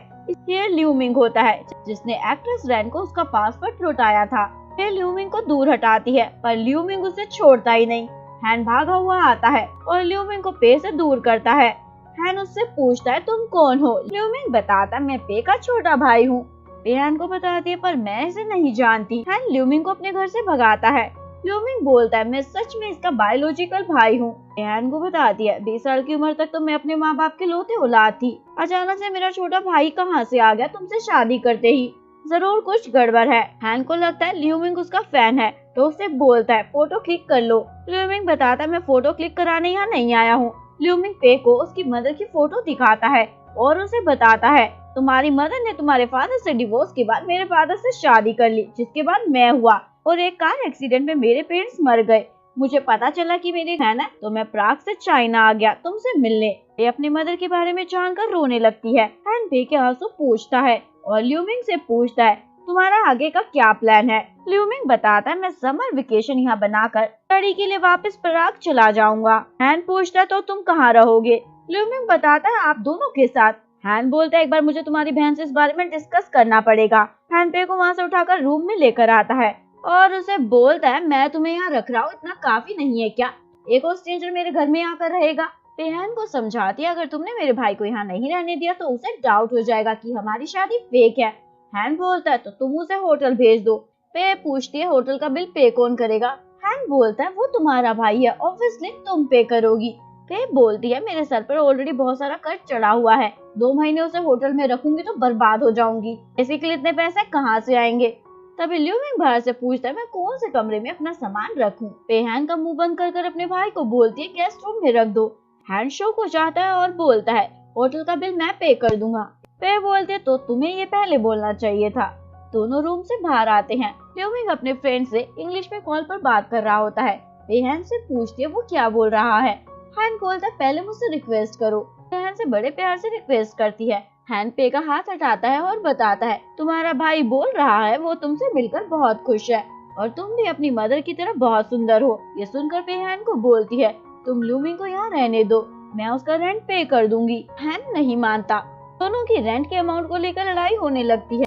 ये ल्यू मिंग होता है, जिसने एक्ट्रेस रैन को उसका पासवर्ड लौटाया था। पे ल्यू मिंग को दूर हटाती है, पर ल्यू मिंग उसे छोड़ता ही नहीं। हैन भागा हुआ आता है और ल्यू मिंग को पे से दूर करता है। हैन उससे पूछता है, तुम कौन हो। ल्यू मिंग बताता, मैं पे का छोटा भाई हूँ। पे हैन को बताती है, पर मैं इसे नहीं जानती। हैन ल्यू मिंग को अपने घर से भगाता है। ल्यूमिंग बोलता है मैं सच में इसका बायोलॉजिकल भाई हूँ। हैन को बताती है 20 साल की उम्र तक तो मैं अपने माँ बाप के लोते औलाद थी, अचानक से मेरा छोटा भाई कहाँ से आ गया तुमसे शादी करते ही, जरूर कुछ गड़बड़ है। हैन को लगता है ल्यूमिंग उसका फैन है तो उसे बोलता है फोटो क्लिक कर लो। ल्यूमिंग बताता है मैं फोटो क्लिक कराने यहाँ नहीं आया हूँ। ल्यूमिंग पे को उसकी मदर की फोटो दिखाता है और उसे बताता है तुम्हारी मदर ने तुम्हारे फादर से डिवोर्स के बाद मेरे फादर से शादी कर ली, जिसके बाद मैं हुआ और एक कार एक्सीडेंट में मेरे पेरेंट्स मर गए। मुझे पता चला कि मेरी बहन है तो मैं प्राग से चाइना आ गया तुमसे मिलने। ये अपनी मदर के बारे में जानकर रोने लगती है। हैन पे के आंसू पूछता है और ल्यूमिंग से पूछता है तुम्हारा आगे का क्या प्लान है। ल्यूमिंग बताता है मैं समर वेकेशन यहाँ बनाकर स्टडी के लिए वापस प्राग चला जाऊंगा। हैन पूछता है तो तुम कहाँ रहोगे। ल्यूमिंग बताता है आप दोनों के साथ। हैन बोलता है एक बार मुझे तुम्हारी बहन से इस बारे में डिस्कस करना पड़ेगा। हैन पे को वहाँ से उठाकर रूम में लेकर आता है और उसे बोलता है मैं तुम्हें यहाँ रख रहा हूँ, इतना काफी नहीं है क्या? एक और स्ट्रेंजर मेरे घर में आकर रहेगा। पेहन को समझाती है अगर तुमने मेरे भाई को यहाँ नहीं रहने दिया तो उसे डाउट हो जाएगा कि हमारी शादी फेक है। हैन बोलता है तो तुम उसे होटल भेज दो। पे पूछती है होटल का बिल पे कौन करेगा। हैन बोलता है वो तुम्हारा भाई है, ऑब्वियसली तुम पे करोगी। पे बोलती है मेरे सर पर ऑलरेडी बहुत सारा कर्ज चढ़ा हुआ है, 2 महीने उसे होटल में रखूंगी तो बर्बाद हो जाऊंगी, इसी के लिए इतने पैसे कहाँ से आएंगे। तभी ल्यूमिंग बाहर से पूछता है मैं कौन से कमरे में अपना सामान रखूं। पे हैन का मुंह बंद कर अपने भाई को बोलती है गेस्ट रूम में रख दो। हैन शॉक हो जाता है और बोलता है होटल का बिल मैं पे कर दूंगा। पे बोलते है तो तुम्हें ये पहले बोलना चाहिए था। दोनों रूम से बाहर आते हैं। ल्यूमिंग अपने फ्रेंड से इंग्लिश में कॉल पर बात कर रहा होता है। पे हैन से पूछती है वो क्या बोल रहा है। हैन बोलता है पहले मुझसे रिक्वेस्ट करो। हैन से बड़े प्यार से रिक्वेस्ट करती है। हैन पे का हाथ हटाता है और बताता है तुम्हारा भाई बोल रहा है वो तुमसे मिलकर बहुत खुश है और तुम भी अपनी मदर की तरह बहुत सुंदर हो। ये सुनकर पे हैन को बोलती है तुम ल्यूमिंग को यहाँ रहने दो, मैं उसका रेंट पे कर दूंगी। हैन नहीं मानता। दोनों की रेंट के अमाउंट को लेकर लड़ाई होने लगती है।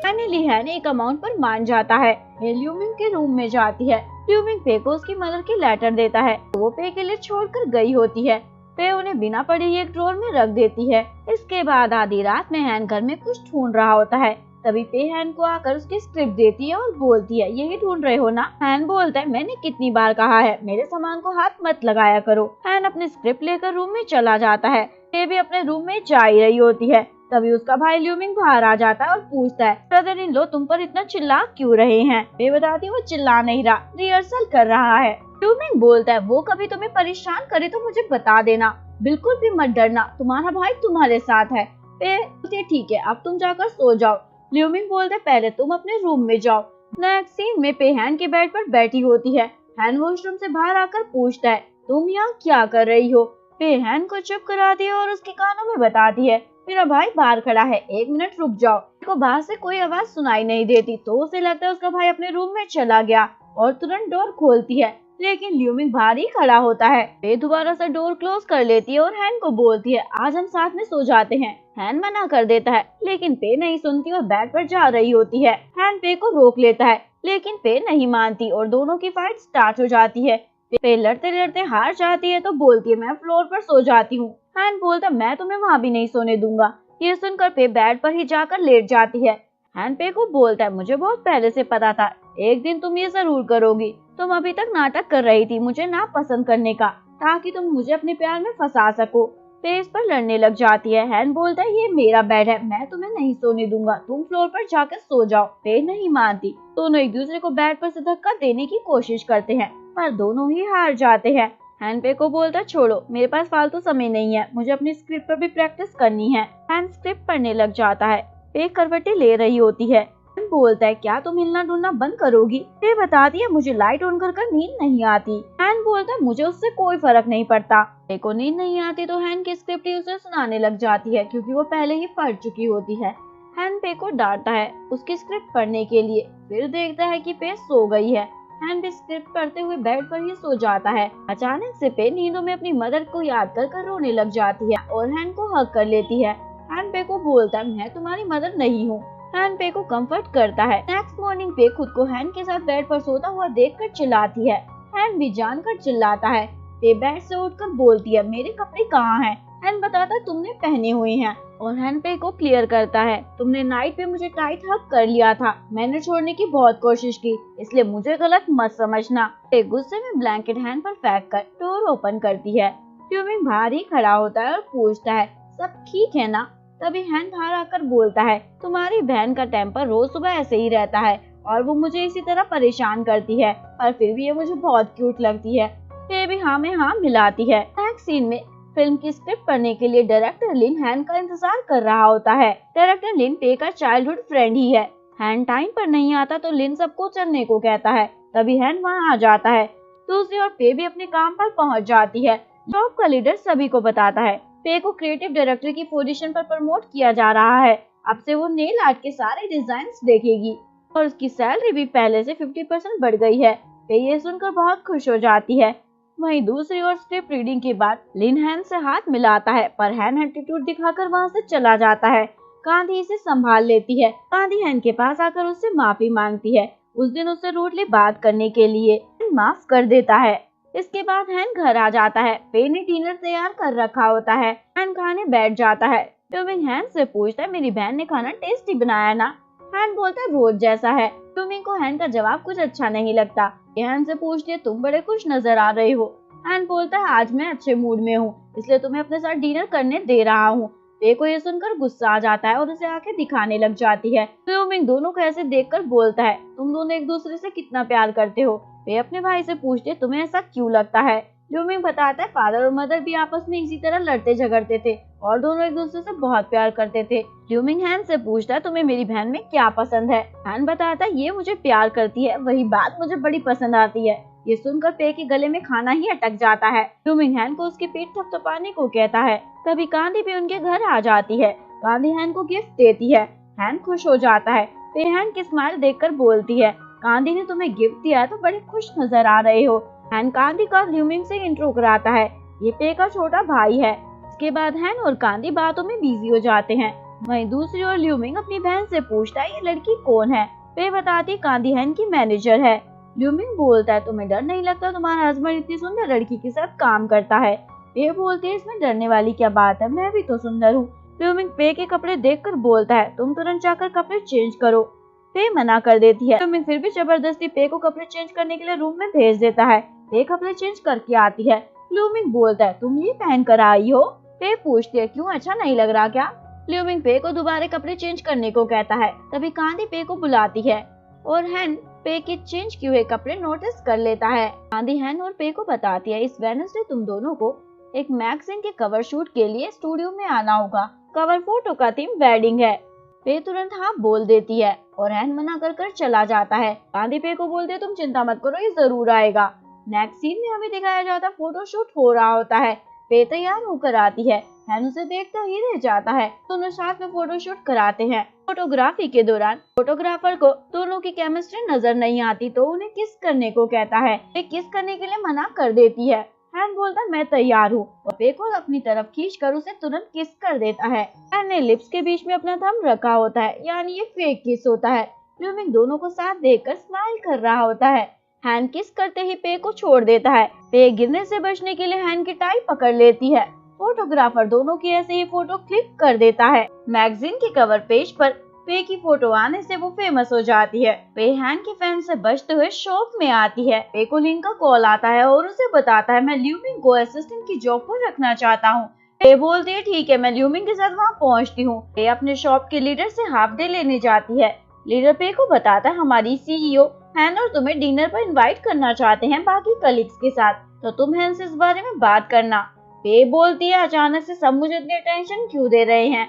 फाइनली हैन एक अमाउंट पर मान जाता है। ल्यूमिंग के रूम में जाती है। ल्यूमिंग पे को उसकी मदर की लेटर देता है। वो पे के लिए छोड़कर गई होती है। पे उन्हें बिना पढ़े ही एक ड्रॉर में रख देती है। इसके बाद आधी रात में हैन घर में कुछ ढूंढ रहा होता है। तभी पे हैन को आकर उसकी स्क्रिप्ट देती है और बोलती है यही ढूंढ रहे हो ना। हैन बोलता है मैंने कितनी बार कहा है मेरे सामान को हाथ मत लगाया करो। हैन अपनी स्क्रिप्ट लेकर रूम में चला जाता है। पे भी अपने रूम में जा ही रही होती है। तभी उसका भाई ल्यूमिंग बाहर आ जाता है और पूछता है ब्रदर इन लो तुम पर इतना चिल्ला क्यों रहे हैं। पे बताती है वो चिल्ला नहीं रहा, रिहर्सल कर रहा है। ल्यूमिंग बोलता है वो कभी तुम्हें परेशान करे तो मुझे बता देना, बिल्कुल भी मत डरना, तुम्हारा भाई तुम्हारे साथ है। पे ठीक है अब तुम जाकर सो जाओ। ल्यूमिंग बोलते पहले तुम अपने रूम में जाओ। नेक्स्ट सीन में पे हैन के बेड पर बैठी होती है। हैन वॉशरूम से बाहर आकर पूछता है तुम यहाँ क्या कर रही हो। पे हैन को चुप कराती है और उसके कानों में बताती है मेरा भाई बाहर खड़ा है, 1 मिनट रुक जाओ। को बाहर से कोई आवाज सुनाई नहीं देती तो उसे लगता है उसका भाई अपने रूम में चला गया और तुरंत डोर खोलती है, लेकिन ल्यूमिंग बाहर ही खड़ा होता है। पे दोबारा से डोर क्लोज कर लेती है और हैन को बोलती है आज हम साथ में सो जाते हैं। हैन मना कर देता है लेकिन पे नहीं सुनती और बेड पर जा रही होती है। हैन पे को रोक लेता है लेकिन पे नहीं मानती और दोनों की फाइट स्टार्ट हो जाती है। पे लड़ते लड़ते हार जाती है तो बोलती है मैं फ्लोर पर सो जाती हूँ। हैन बोलता मैं तुम्हें वहाँ भी नहीं सोने दूंगा। ये सुनकर पे बेड पर ही जाकर लेट जाती है। हैन पे को बोलता है मुझे बहुत पहले से पता था एक दिन तुम ये जरूर करोगी, तुम अभी तक नाटक कर रही थी मुझे ना पसंद करने का ताकि तुम मुझे अपने प्यार में फंसा सको। पे इस पर लड़ने लग जाती है। हैन बोलता है ये मेरा बेड है, मैं तुम्हें नहीं सोने दूंगा, तुम फ्लोर पर जाकर सो जाओ। पे नहीं मानती, दोनों एक दूसरे को बेड पर से धक्का देने की कोशिश करते हैं पर दोनों ही हार जाते हैं। हैन पे को बोलता छोड़ो मेरे पास फालतू समय नहीं है, मुझे अपनी स्क्रिप्ट पर भी प्रैक्टिस करनी है। हैन स्क्रिप्ट पढ़ने लग जाता है। पे करवटें ले रही होती है। हैन बोलता है क्या तुम हिलना डुलना बंद करोगी। पे बताती है मुझे लाइट ऑन कर नींद नहीं आती। हैन बोलता है मुझे उससे कोई फर्क नहीं पड़ता। पे को नींद नहीं आती तो हैन की स्क्रिप्ट ही उसे सुनाने लग जाती है क्योंकि वो पहले ही पढ़ चुकी होती है। हैन पे को डांटता है उसकी स्क्रिप्ट पढ़ने के लिए, फिर देखता है कि पे सो गई है। हैन भी स्क्रिप्ट पढ़ते हुए बेड पर ही सो जाता है। अचानक से पे नींदों में अपनी मदर को याद कर रोने लग जाती है और हैन को हग कर लेती है। हैन पे को बोलता है मैं तुम्हारी मदर नहीं हूँ। हैन पे को कंफर्ट करता है। नेक्स्ट मॉर्निंग पे खुद को हैन के साथ बेड पर सोता हुआ देखकर चिल्लाती है। हैन भी जानकर चिल्लाता है। पे बेड से उठकर बोलती है मेरे कपड़े कहाँ हैं। हैन बताता है तुमने पहने हुए हैं और हैन पे को क्लियर करता है तुमने नाइट पे मुझे टाइट हग कर लिया था, मैंने छोड़ने की बहुत कोशिश की इसलिए मुझे गलत मत समझना। पे गुस्से में ब्लैंकेट हैन पर फेंक कर डोर ओपन करती है। ल्यूमिंग बाहर ही खड़ा होता है और पूछता है सब ठीक है ना। तभी हैन बाहर आकर बोलता है तुम्हारी बहन का टेम्पर रोज सुबह ऐसे ही रहता है और वो मुझे इसी तरह परेशान करती है, पर फिर भी ये मुझे बहुत क्यूट लगती है। पे भी हाँ में हाँ मिलाती है। नेक्स्ट सीन में फिल्म की स्क्रिप्ट पढ़ने के लिए डायरेक्टर लिन हैन का इंतजार कर रहा होता है। डायरेक्टर लिन पे का चाइल्डहुड फ्रेंड ही है। हैन टाइम पर नहीं आता तो लिन सबको चलने को कहता है, तभी हैन वहाँ आ जाता है। दूसरी ओर पे भी अपने काम पर पहुँच जाती है। जॉब का लीडर सभी को बताता है पे को क्रिएटिव डायरेक्टर की पोजीशन पर प्रमोट किया जा रहा है। अब से वो नेल आर्ट के सारे डिजाइन्स देखेगी और उसकी सैलरी भी पहले से 50% बढ़ गई है। पे ये सुनकर बहुत खुश हो जाती है। वहीं दूसरी ओर स्क्रिप्ट रीडिंग के बाद लिन हैन से हाथ मिलाता है, पर हैन एटीट्यूड दिखाकर वहां से चला जाता है। कांधी इसे संभाल लेती है। कांधी हैन के पास आकर उससे माफी मांगती है, उस दिन उससे रूडली बात करने के लिए माफ कर देता है। इसके बाद हैन घर आ जाता है। पे ने डिनर तैयार कर रखा होता है। हैन खाने बैठ जाता है। ल्यूमिंग हैन से पूछता है मेरी बहन ने खाना टेस्टी बनाया ना। हैन बोलता है रोज जैसा है। ल्यूमिंग को हैन का जवाब कुछ अच्छा नहीं लगता। हैन से पूछती है तुम बड़े खुश नजर आ रहे हो। हैन बोलता है आज मैं अच्छे मूड में हूँ इसलिए तुम्हें अपने साथ डिनर करने दे रहा हूँ। पे को ये सुनकर गुस्सा आ जाता है और उसे आंखें दिखाने लग जाती है। ल्यूमिंग दोनों को ऐसे देखकर बोलता है तुम दोनों एक दूसरे से कितना प्यार करते हो। पे अपने भाई से पूछते है तुम्हें ऐसा क्यों लगता है। ल्यूमिंग बताता है फादर और मदर भी आपस में इसी तरह लड़ते झगड़ते थे और दोनों एक दूसरे से बहुत प्यार करते थे। ल्यूमिंग हैन से पूछता है तुम्हें मेरी बहन में क्या पसंद है। हैन बताता है ये मुझे प्यार करती है, वही बात मुझे बड़ी पसंद आती है। ये सुनकर पे के गले में खाना ही अटक जाता है। ल्यूमिंग हैन को उसकी पीठ थपथपाने को कहता है। तभी कांधी भी उनके घर आ जाती है। कांधी हैन को गिफ्ट देती है। हैन खुश हो जाता है। पे हैन की स्माइल देखकर बोलती है कांधी ने तुम्हें गिफ्ट दिया तो बड़े खुश नजर आ रहे हो। हैन कांधी का ल्यूमिंग से इंट्रो कराता है, ये पे का छोटा भाई है। इसके बाद हैन और कांधी बातों में बिजी हो जाते हैं। वहीं दूसरी ओर ल्यूमिंग अपनी बहन से पूछता है ये लड़की कौन है। पे बताती कांधी हैन की मैनेजर है। ल्यूमिंग बोलता है तुम्हें डर नहीं लगता तुम्हारा हस्बैंड इतनी सुंदर लड़की के साथ काम करता है। पे बोलती है इसमें डरने वाली क्या बात है, मैं भी तो सुंदर हूँ। ल्यूमिंग पे के कपड़े देखकर बोलता है तुम तुरंत जाकर कपड़े चेंज करो। पे मना कर देती है। ल्यूमिंग फिर भी जबरदस्ती पे को कपड़े चेंज करने के लिए रूम में भेज देता है। पे कपड़े चेंज करके आती है। ल्यूमिंग बोलता है तुम ये पहन कर आई हो। पे पूछती है क्यों अच्छा नहीं लग रहा क्या। ल्यूमिंग पे को दोबारा कपड़े चेंज करने को कहता है। तभी कांधी पे को बुलाती है और हैन पे के चेंज किए हुए कपड़े नोटिस कर लेता है। कांधी हैन और पे को बताती है इस वेडनेसडे तुम दोनों को एक मैगजीन के कवर शूट के लिए स्टूडियो में आना होगा। कवर फोटो का थीम वेडिंग है। पे तुरंत हाँ बोल देती है और हैन मना कर चला जाता है। कांधी पे को बोलते तुम चिंता मत करो ये जरूर आएगा। नेक्स्ट सीन में हमें दिखाया जाता है फोटो शूट हो रहा होता है। पे तैयार होकर आती है। हैन उसे देखता ही रह जाता है। दोनों साथ में फोटो शूट कराते हैं। फोटोग्राफी के दौरान फोटोग्राफर को दोनों की केमिस्ट्री नजर नहीं आती तो उन्हें किस करने को कहता है। पे किस करने के लिए मना कर देती है। हैन बोलता मैं तैयार हूँ और पे को अपनी तरफ खींचकर उसे तुरंत किस कर देता है। हैन ने लिप्स के बीच में अपना थंब रखा होता है, यानी ये फेक किस होता है। ल्यूमिंग दोनों को साथ देखकर स्माइल कर रहा होता है। हैन किस करते ही पे को छोड़ देता है। पे गिरने से बचने के लिए हैन की टाई पकड़ लेती है। फोटोग्राफर दोनों की ऐसे ही फोटो क्लिक कर देता है। मैगजीन के कवर पेज पर पे की फोटो आने से वो फेमस हो जाती है। पे हैन के फैन से बचते हुए शॉप में आती है। पे को लिन का कॉल आता है और उसे बताता है मैं ल्यूमिंग को असिस्टेंट की जॉब पर रखना चाहता हूँ। पे बोलती है ठीक है मैं ल्यूमिंग के साथ वहाँ पहुँचती हूँ। पे अपने शॉप के लीडर से हाफ डे लेने जाती है। लीडर पे को बताता है हमारी सीईओ हैन और तुम्हें डिनर पर इनवाइट करना चाहते हैं बाकी कलीग्स के साथ, तो तुम हैन से इस बारे में बात करना। पे बोलती है अचानक से सब मुझे इतनी टेंशन क्यों दे रहे हैं।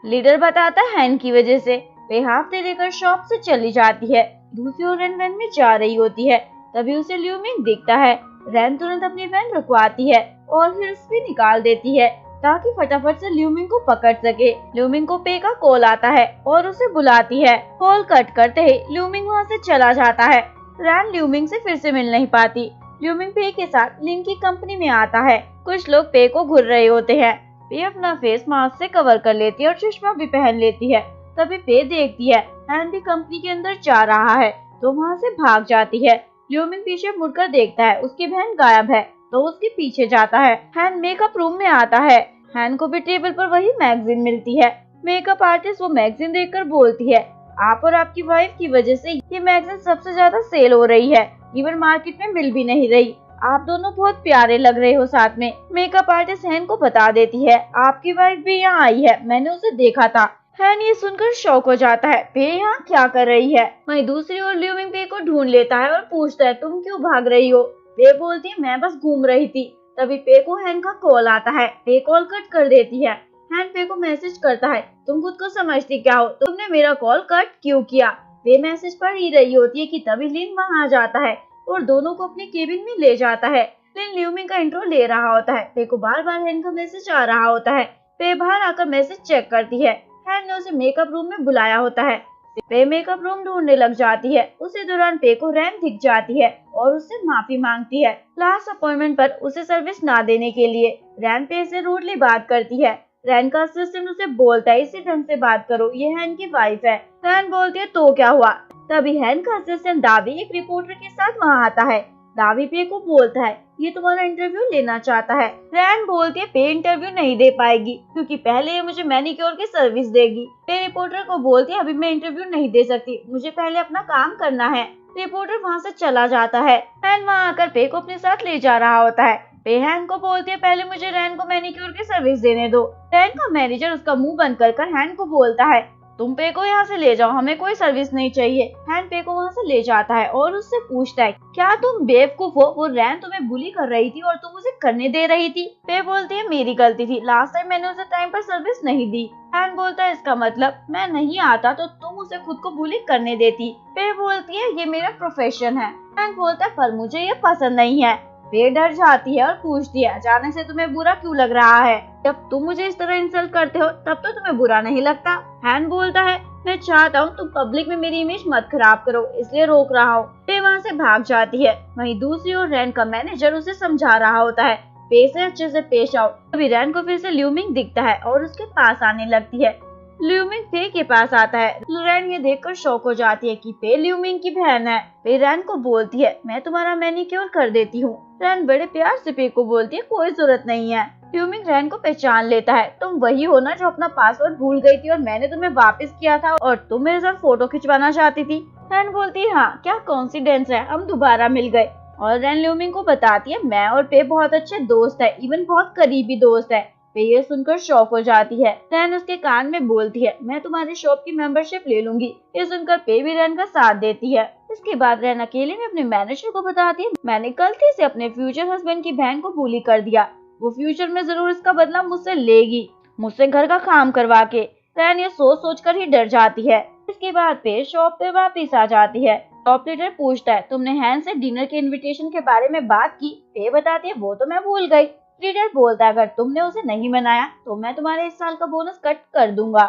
लीडर बताता है हैन की वजह से। पे हाफ डे लेकर शॉप से चली जाती है। दूसरी ओर रैन वैन में जा रही होती है। तभी उसे ल्यूमिंग दिखता है। रैन तुरंत अपनी वैन रुकवाती है और हिल्स भी निकाल देती है ताकि फटाफट से ल्यूमिंग को पकड़ सके। ल्यूमिंग को पे का कॉल आता है और उसे बुलाती है। कॉल कट करते ही ल्यूमिंग वहाँ से चला जाता है। रैन ल्यूमिंग से फिर से मिल नहीं पाती। ल्यूमिंग पे के साथ लिन की कंपनी में आता है। कुछ लोग पे को घूर रहे होते हैं। पे अपना फेस मास्क से कवर कर लेती है और चश्मा भी पहन लेती है। तभी पे देखती है हैन भी कंपनी के अंदर जा रहा है तो वहाँ से भाग जाती है। ल्यूमिंग पीछे मुड़कर देखता है उसकी बहन गायब है तो उसके पीछे जाता है। हैन मेकअप रूम में आता है। हैन को भी टेबल पर वही मैगजीन मिलती है। मेकअप आर्टिस्ट वो मैगजीन देखकर बोलती है, आप और आपकी वाइफ की वजह से ये मैगजीन सबसे ज्यादा सेल हो रही है, इवन मार्केट में मिल भी नहीं रही। आप दोनों बहुत प्यारे लग रहे हो साथ में। मेकअप आर्टिस्ट हैन को बता देती है, आपकी वाइफ भी यहाँ आई है, मैंने उसे देखा था। हैन ये सुनकर शॉक हो जाता है, पे यहाँ क्या कर रही है। वहीं दूसरी ओर लिu मिंग पे को ढूंढ लेता है और पूछता है, तुम क्यों भाग रही हो। पे बोलती है, मैं बस घूम रही थी। तभी पे को हैन का कॉल आता है। पे कॉल कट कर देती है। हैन पे को मैसेज करता है, तुम खुद को समझती क्या हो, तुमने मेरा कॉल कट क्यों किया। पे मैसेज पढ़ ही रही होती है कि तभी लिन वहाँ आ जाता है और दोनों को अपने केबिन में ले जाता है। लिन लिu मिंग का इंट्रो ले रहा होता है। पे को बार बार हैन का मैसेज आ रहा होता है। पे बाहर आकर मैसेज चेक करती है। हैन ने उसे मेकअप रूम में बुलाया होता है। पे मेकअप रूम ढूंढने लग जाती है। उसी दौरान पे को रैन दिख जाती है और उससे माफी मांगती है लास्ट अपॉइंटमेंट पर उसे सर्विस ना देने के लिए। रैन पे से रूडली बात करती है। रैन का असिस्टेंट उसे बोलता है, इसी ढंग से बात करो, ये हैन की वाइफ है। रैन बोलती है, तो क्या हुआ। तभी हैन का असिस्टेंट दावी एक रिपोर्टर के साथ वहाँ आता है। दावी पे को बोलता है, ये तुम्हारा इंटरव्यू लेना चाहता है। रैन बोलती है, पे इंटरव्यू नहीं दे पाएगी क्योंकि पहले ये मुझे मैनिक्योर की सर्विस देगी। पे रिपोर्टर को बोलती है, अभी मैं इंटरव्यू नहीं दे सकती, मुझे पहले अपना काम करना है। रिपोर्टर वहाँ से चला जाता है। हैन वहाँ आकर पे को अपने साथ ले जा रहा होता है। पे हैन को बोलती है, पहले मुझे रैन को मैनिक्योर की सर्विस देने दो। रैन का मैनेजर उसका मुंह बंद कर हैन को बोलता है, तुम पे को यहाँ से ले जाओ, हमें कोई सर्विस नहीं चाहिए। हैन पे को वहाँ से ले जाता है और उससे पूछता है, क्या तुम बेवकूफ हो, वो रैन तुम्हें बुली कर रही थी और तुम उसे करने दे रही थी। पे बोलती है, मेरी गलती थी, लास्ट टाइम मैंने उसे टाइम पर सर्विस नहीं दी। हैन बोलता है, इसका मतलब मैं नहीं आता तो तुम उसे खुद को बुली करने देती। पे बोलती है, ये मेरा प्रोफेशन है। हैन बोलता है, पर मुझे ये पसंद नहीं है। पे डर जाती है और पूछती है, अचानक से तुम्हें बुरा क्यों लग रहा है। जब तुम मुझे इस तरह इंसल्ट करते हो तब तो तुम्हें बुरा नहीं लगता। हैन बोलता है, मैं चाहता हूँ तुम पब्लिक में मेरी इमेज मत खराब करो, इसलिए रोक रहा हूँ। पे वहाँ से भाग जाती है। वहीं दूसरी ओर रैन का मैनेजर उसे समझा रहा होता है, पे से अच्छे से पेश आओ। तभी रैन को फिर से लिu मिंग दिखता है और उसके पास आने लगती है। लिu मिंग पे के पास आता है। रैन ये देखकर शॉक हो जाती है कि पे लिu मिंग की बहन है। पे रैन को बोलती है, मैं तुम्हारा मैनिक्योर कर देती हूँ। रैन बड़े प्यार से पे को बोलती है, कोई जरूरत नहीं है। लिu मिंग रैन को पहचान लेता है, तुम वही हो ना जो अपना पासवर्ड भूल गई थी और मैंने तुम्हें वापस किया था और तुम मेरे साथ फोटो खिंचवाना चाहती थी। रैन बोलती है, हाँ क्या कोइंसिडेंस है, हम दोबारा मिल गए। और रैन लिu मिंग को बताती है, मैं और पे बहुत अच्छे दोस्त है, इवन बहुत करीबी दोस्त है। पे ये सुनकर शॉक हो जाती है। रैन उसके कान में बोलती है, मैं तुम्हारी शॉप की मेंबरशिप ले लूंगी। ये सुनकर पे भी रैन का साथ देती है। इसके बाद रैन अकेले में अपने मैनेजर को बताती है, मैंने गलती से अपने फ्यूचर हस्बैंड की बहन को बुली कर दिया, वो फ्यूचर में जरूर इसका बदला मुझसे लेगी, मुझसे घर का काम करवा के। रैन ये सोच कर ही डर जाती है। इसके बाद पे शॉप पे वापिस आ जाती है। शॉप लीडर पूछता है, तुमने हैन से डिनर के इनविटेशन के बारे में बात की। पे बताती है, वो तो मैं भूल गई। लीडर बोलता है, अगर तुमने उसे नहीं मनाया तो मैं तुम्हारे इस साल का बोनस कट कर दूंगा।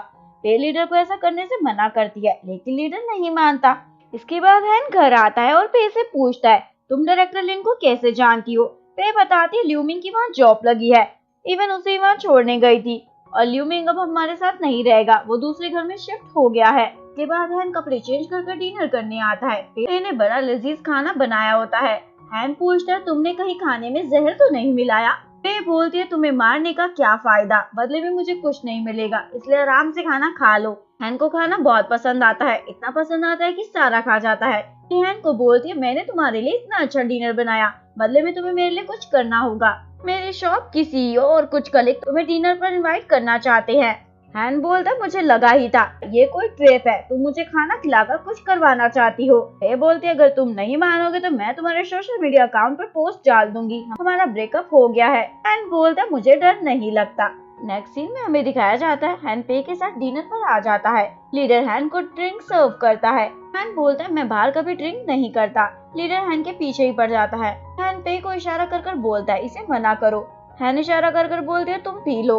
पे लीडर को ऐसा करने से मना करती है, लेकिन लीडर नहीं मानता। इसके बाद हैन घर आता है और पे से पूछता है, तुम डायरेक्टर लिन को कैसे जानती हो। पे बताती है, लिu मिंग की वहाँ जॉब लगी है, इवन उसे वहाँ छोड़ने गई थी और लिu मिंग अब हमारे साथ नहीं रहेगा, वो दूसरे घर में शिफ्ट हो गया है। इसके बाद हैन कपड़े चेंज कर डिनर करने आता है। पे ने बड़ा लजीज खाना बनाया होता है। हैन पूछता है, तुमने कहीं खाने में जहर तो नहीं मिलाया। पे बोलती है, तुम्हें मारने का क्या फायदा, बदले में मुझे कुछ नहीं मिलेगा, इसलिए आराम से खाना खा लो। हैन को खाना बहुत पसंद आता है, इतना पसंद आता है कि सारा खा जाता है। हैन को बोलती है, मैंने तुम्हारे लिए इतना अच्छा डिनर बनाया, बदले में तुम्हें मेरे लिए कुछ करना होगा। मेरे शॉप की सीईओ और कुछ कलीग तुम्हें डिनर पर इनवाइट करना चाहते हैं। हैन बोलता, मुझे लगा ही था, ये कोई ट्रेप है, तुम मुझे खाना खिलाकर कुछ करवाना चाहती हो। पे बोलती है, अगर तुम नहीं मानोगे तो मैं तुम्हारे सोशल मीडिया अकाउंट पर पोस्ट डाल दूंगी, हमारा ब्रेकअप हो गया है। हैन बोलता, मुझे डर नहीं लगता। नेक्स्ट सीन में हमें दिखाया जाता है, हैन पे के साथ डिनर पर आ जाता है। लीडर हैन को ड्रिंक सर्व करता है। हैन बोलता है, मैं बाहर कभी ड्रिंक नहीं करता। लीडर हैन के पीछे ही पड़ जाता है। हैन पे को इशारा कर बोलता है, इसे मना करो। हैन इशारा कर बोलती है, तुम पी लो।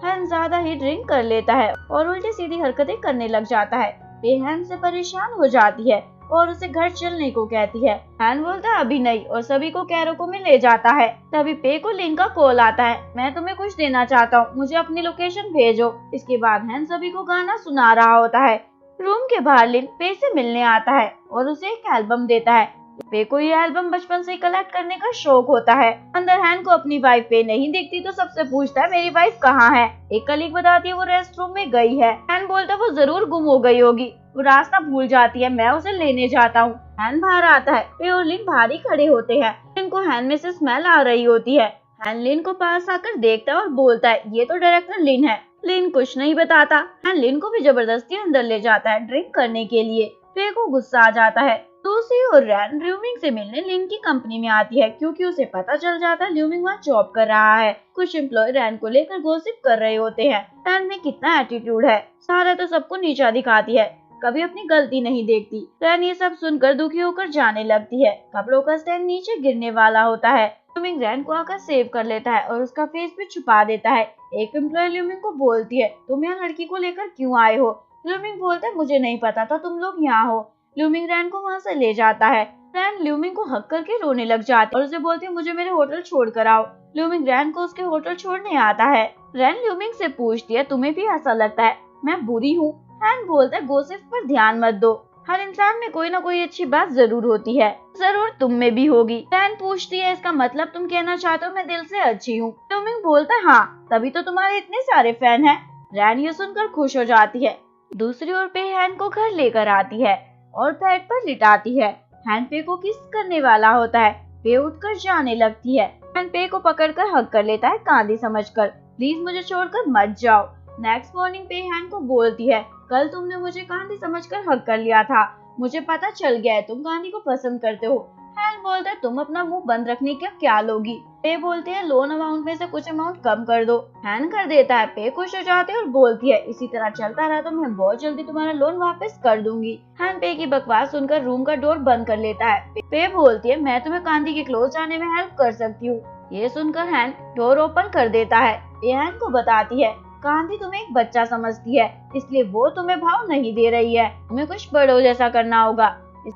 हैन ज्यादा ही ड्रिंक कर लेता है और उल्टी सीधी हरकतें करने लग जाता है। पे हैन से परेशान हो जाती है और उसे घर चलने को कहती है। हैन बोलता है, अभी नहीं, और सभी को कैरोको में ले जाता है। तभी पे को लिन का कॉल आता है, मैं तुम्हें कुछ देना चाहता हूँ, मुझे अपनी लोकेशन भेजो। इसके बाद हैन सभी को गाना सुना रहा होता है। रूम के बाहर लिन पे से मिलने आता है और उसे एक एल्बम देता है। पे को ये एल्बम बचपन से कलेक्ट करने का शौक होता है। अंदर हैन को अपनी वाइफ पे नहीं दिखती तो सबसे पूछता है मेरी वाइफ कहाँ है। एक कलीग बताती है वो रेस्ट रूम में गई है। हैन बोलता है वो जरूर गुम हो गई होगी, वो रास्ता भूल जाती है, मैं उसे लेने जाता हूँ। हैन बाहर आता है, पे और लिन बाहर ही खड़े होते हैं। लिन को हैन में से स्मेल आ रही होती है। हैन लिन को पास आकर देखता है और बोलता है ये तो डायरेक्टर लिन है। लिन कुछ नहीं बताता। हैन लिन को भी जबरदस्ती अंदर ले जाता है ड्रिंक करने के लिए। पे को गुस्सा आ जाता है। दूसरी ओर रैन ल्यूमिंग से मिलने लिन की कंपनी में आती है क्योंकि उसे पता चल जाता है ल्यूमिंग वहाँ जॉब कर रहा है। कुछ एम्प्लॉय रैन को लेकर गॉसिप कर रहे होते हैं। रैन में कितना एटीट्यूड है, सारा तो सबको नीचा दिखाती है, कभी अपनी गलती नहीं देखती। रैन ये सब सुनकर दुखी होकर जाने लगती है। कपड़ों का स्टैंड नीचे गिरने वाला होता है। ल्यूमिंग रैन को आकर सेव कर लेता है और उसका फेस भी छुपा देता है। एक एम्प्लॉय ल्यूमिंग को बोलती है तुम यहाँ लड़की को लेकर क्यों आए हो। ल्यूमिंग बोलता है मुझे नहीं पता था तुम लोग यहाँ हो। ल्यूमिंग रैन को वहाँ से ले जाता है। रैन ल्यूमिंग को हक करके रोने लग जाती है और उसे बोलती है मुझे मेरे होटल छोड़ कर आओ। ल्यूमिंग रैन को उसके होटल छोड़ने आता है। रैन ल्यूमिंग से पूछती है तुम्हें भी ऐसा लगता है मैं बुरी हूँ। रैन बोलता है गॉसिप पर ध्यान मत दो, हर इंसान में कोई ना कोई अच्छी बात जरूर होती है, जरूर तुम में भी होगी। रैन पूछती है इसका मतलब तुम कहना चाहते हो मैं दिल से अच्छी हूँ। ल्यूमिंग बोलता है हाँ, तभी तो तुम्हारे इतने सारे फैन हैं। रैन ये सुनकर खुश हो जाती है। दूसरी ओर पे हैन को घर लेकर आती है और बेड पर लिटाती है। हैन पे को किस करने वाला होता है। पे उठकर जाने लगती है। हैन पे को पकड़कर हग कर लेता है कांदी समझकर, प्लीज मुझे छोड़कर मत जाओ। नेक्स्ट मॉर्निंग पे हैन को बोलती है कल तुमने मुझे कांदी समझकर हग कर लिया था, मुझे पता चल गया है तुम कांदी को पसंद करते हो। हैन बोलता है तुम अपना मुंह बंद रखने का क्या लोगी। पे बोलते हैं लोन अमाउंट में से कुछ अमाउंट कम कर दो। हैन कर देता है। पे खुश हो जाते हैं और बोलती है इसी तरह चलता रहा तो मैं बहुत जल्दी तुम्हारा लोन वापस कर दूंगी। हैन पे की बकवास सुनकर रूम का डोर बंद कर लेता है। पे बोलती है मैं तुम्हें कांदी के क्लोज जाने में हेल्प कर सकती हूँ। ये सुनकर हैन डोर ओपन कर देता है। पे हैन को बताती है कांदी तुम्हें एक बच्चा समझती है इसलिए वो तुम्हें भाव नहीं दे रही है, तुम्हें कुछ बड़ों जैसा करना होगा।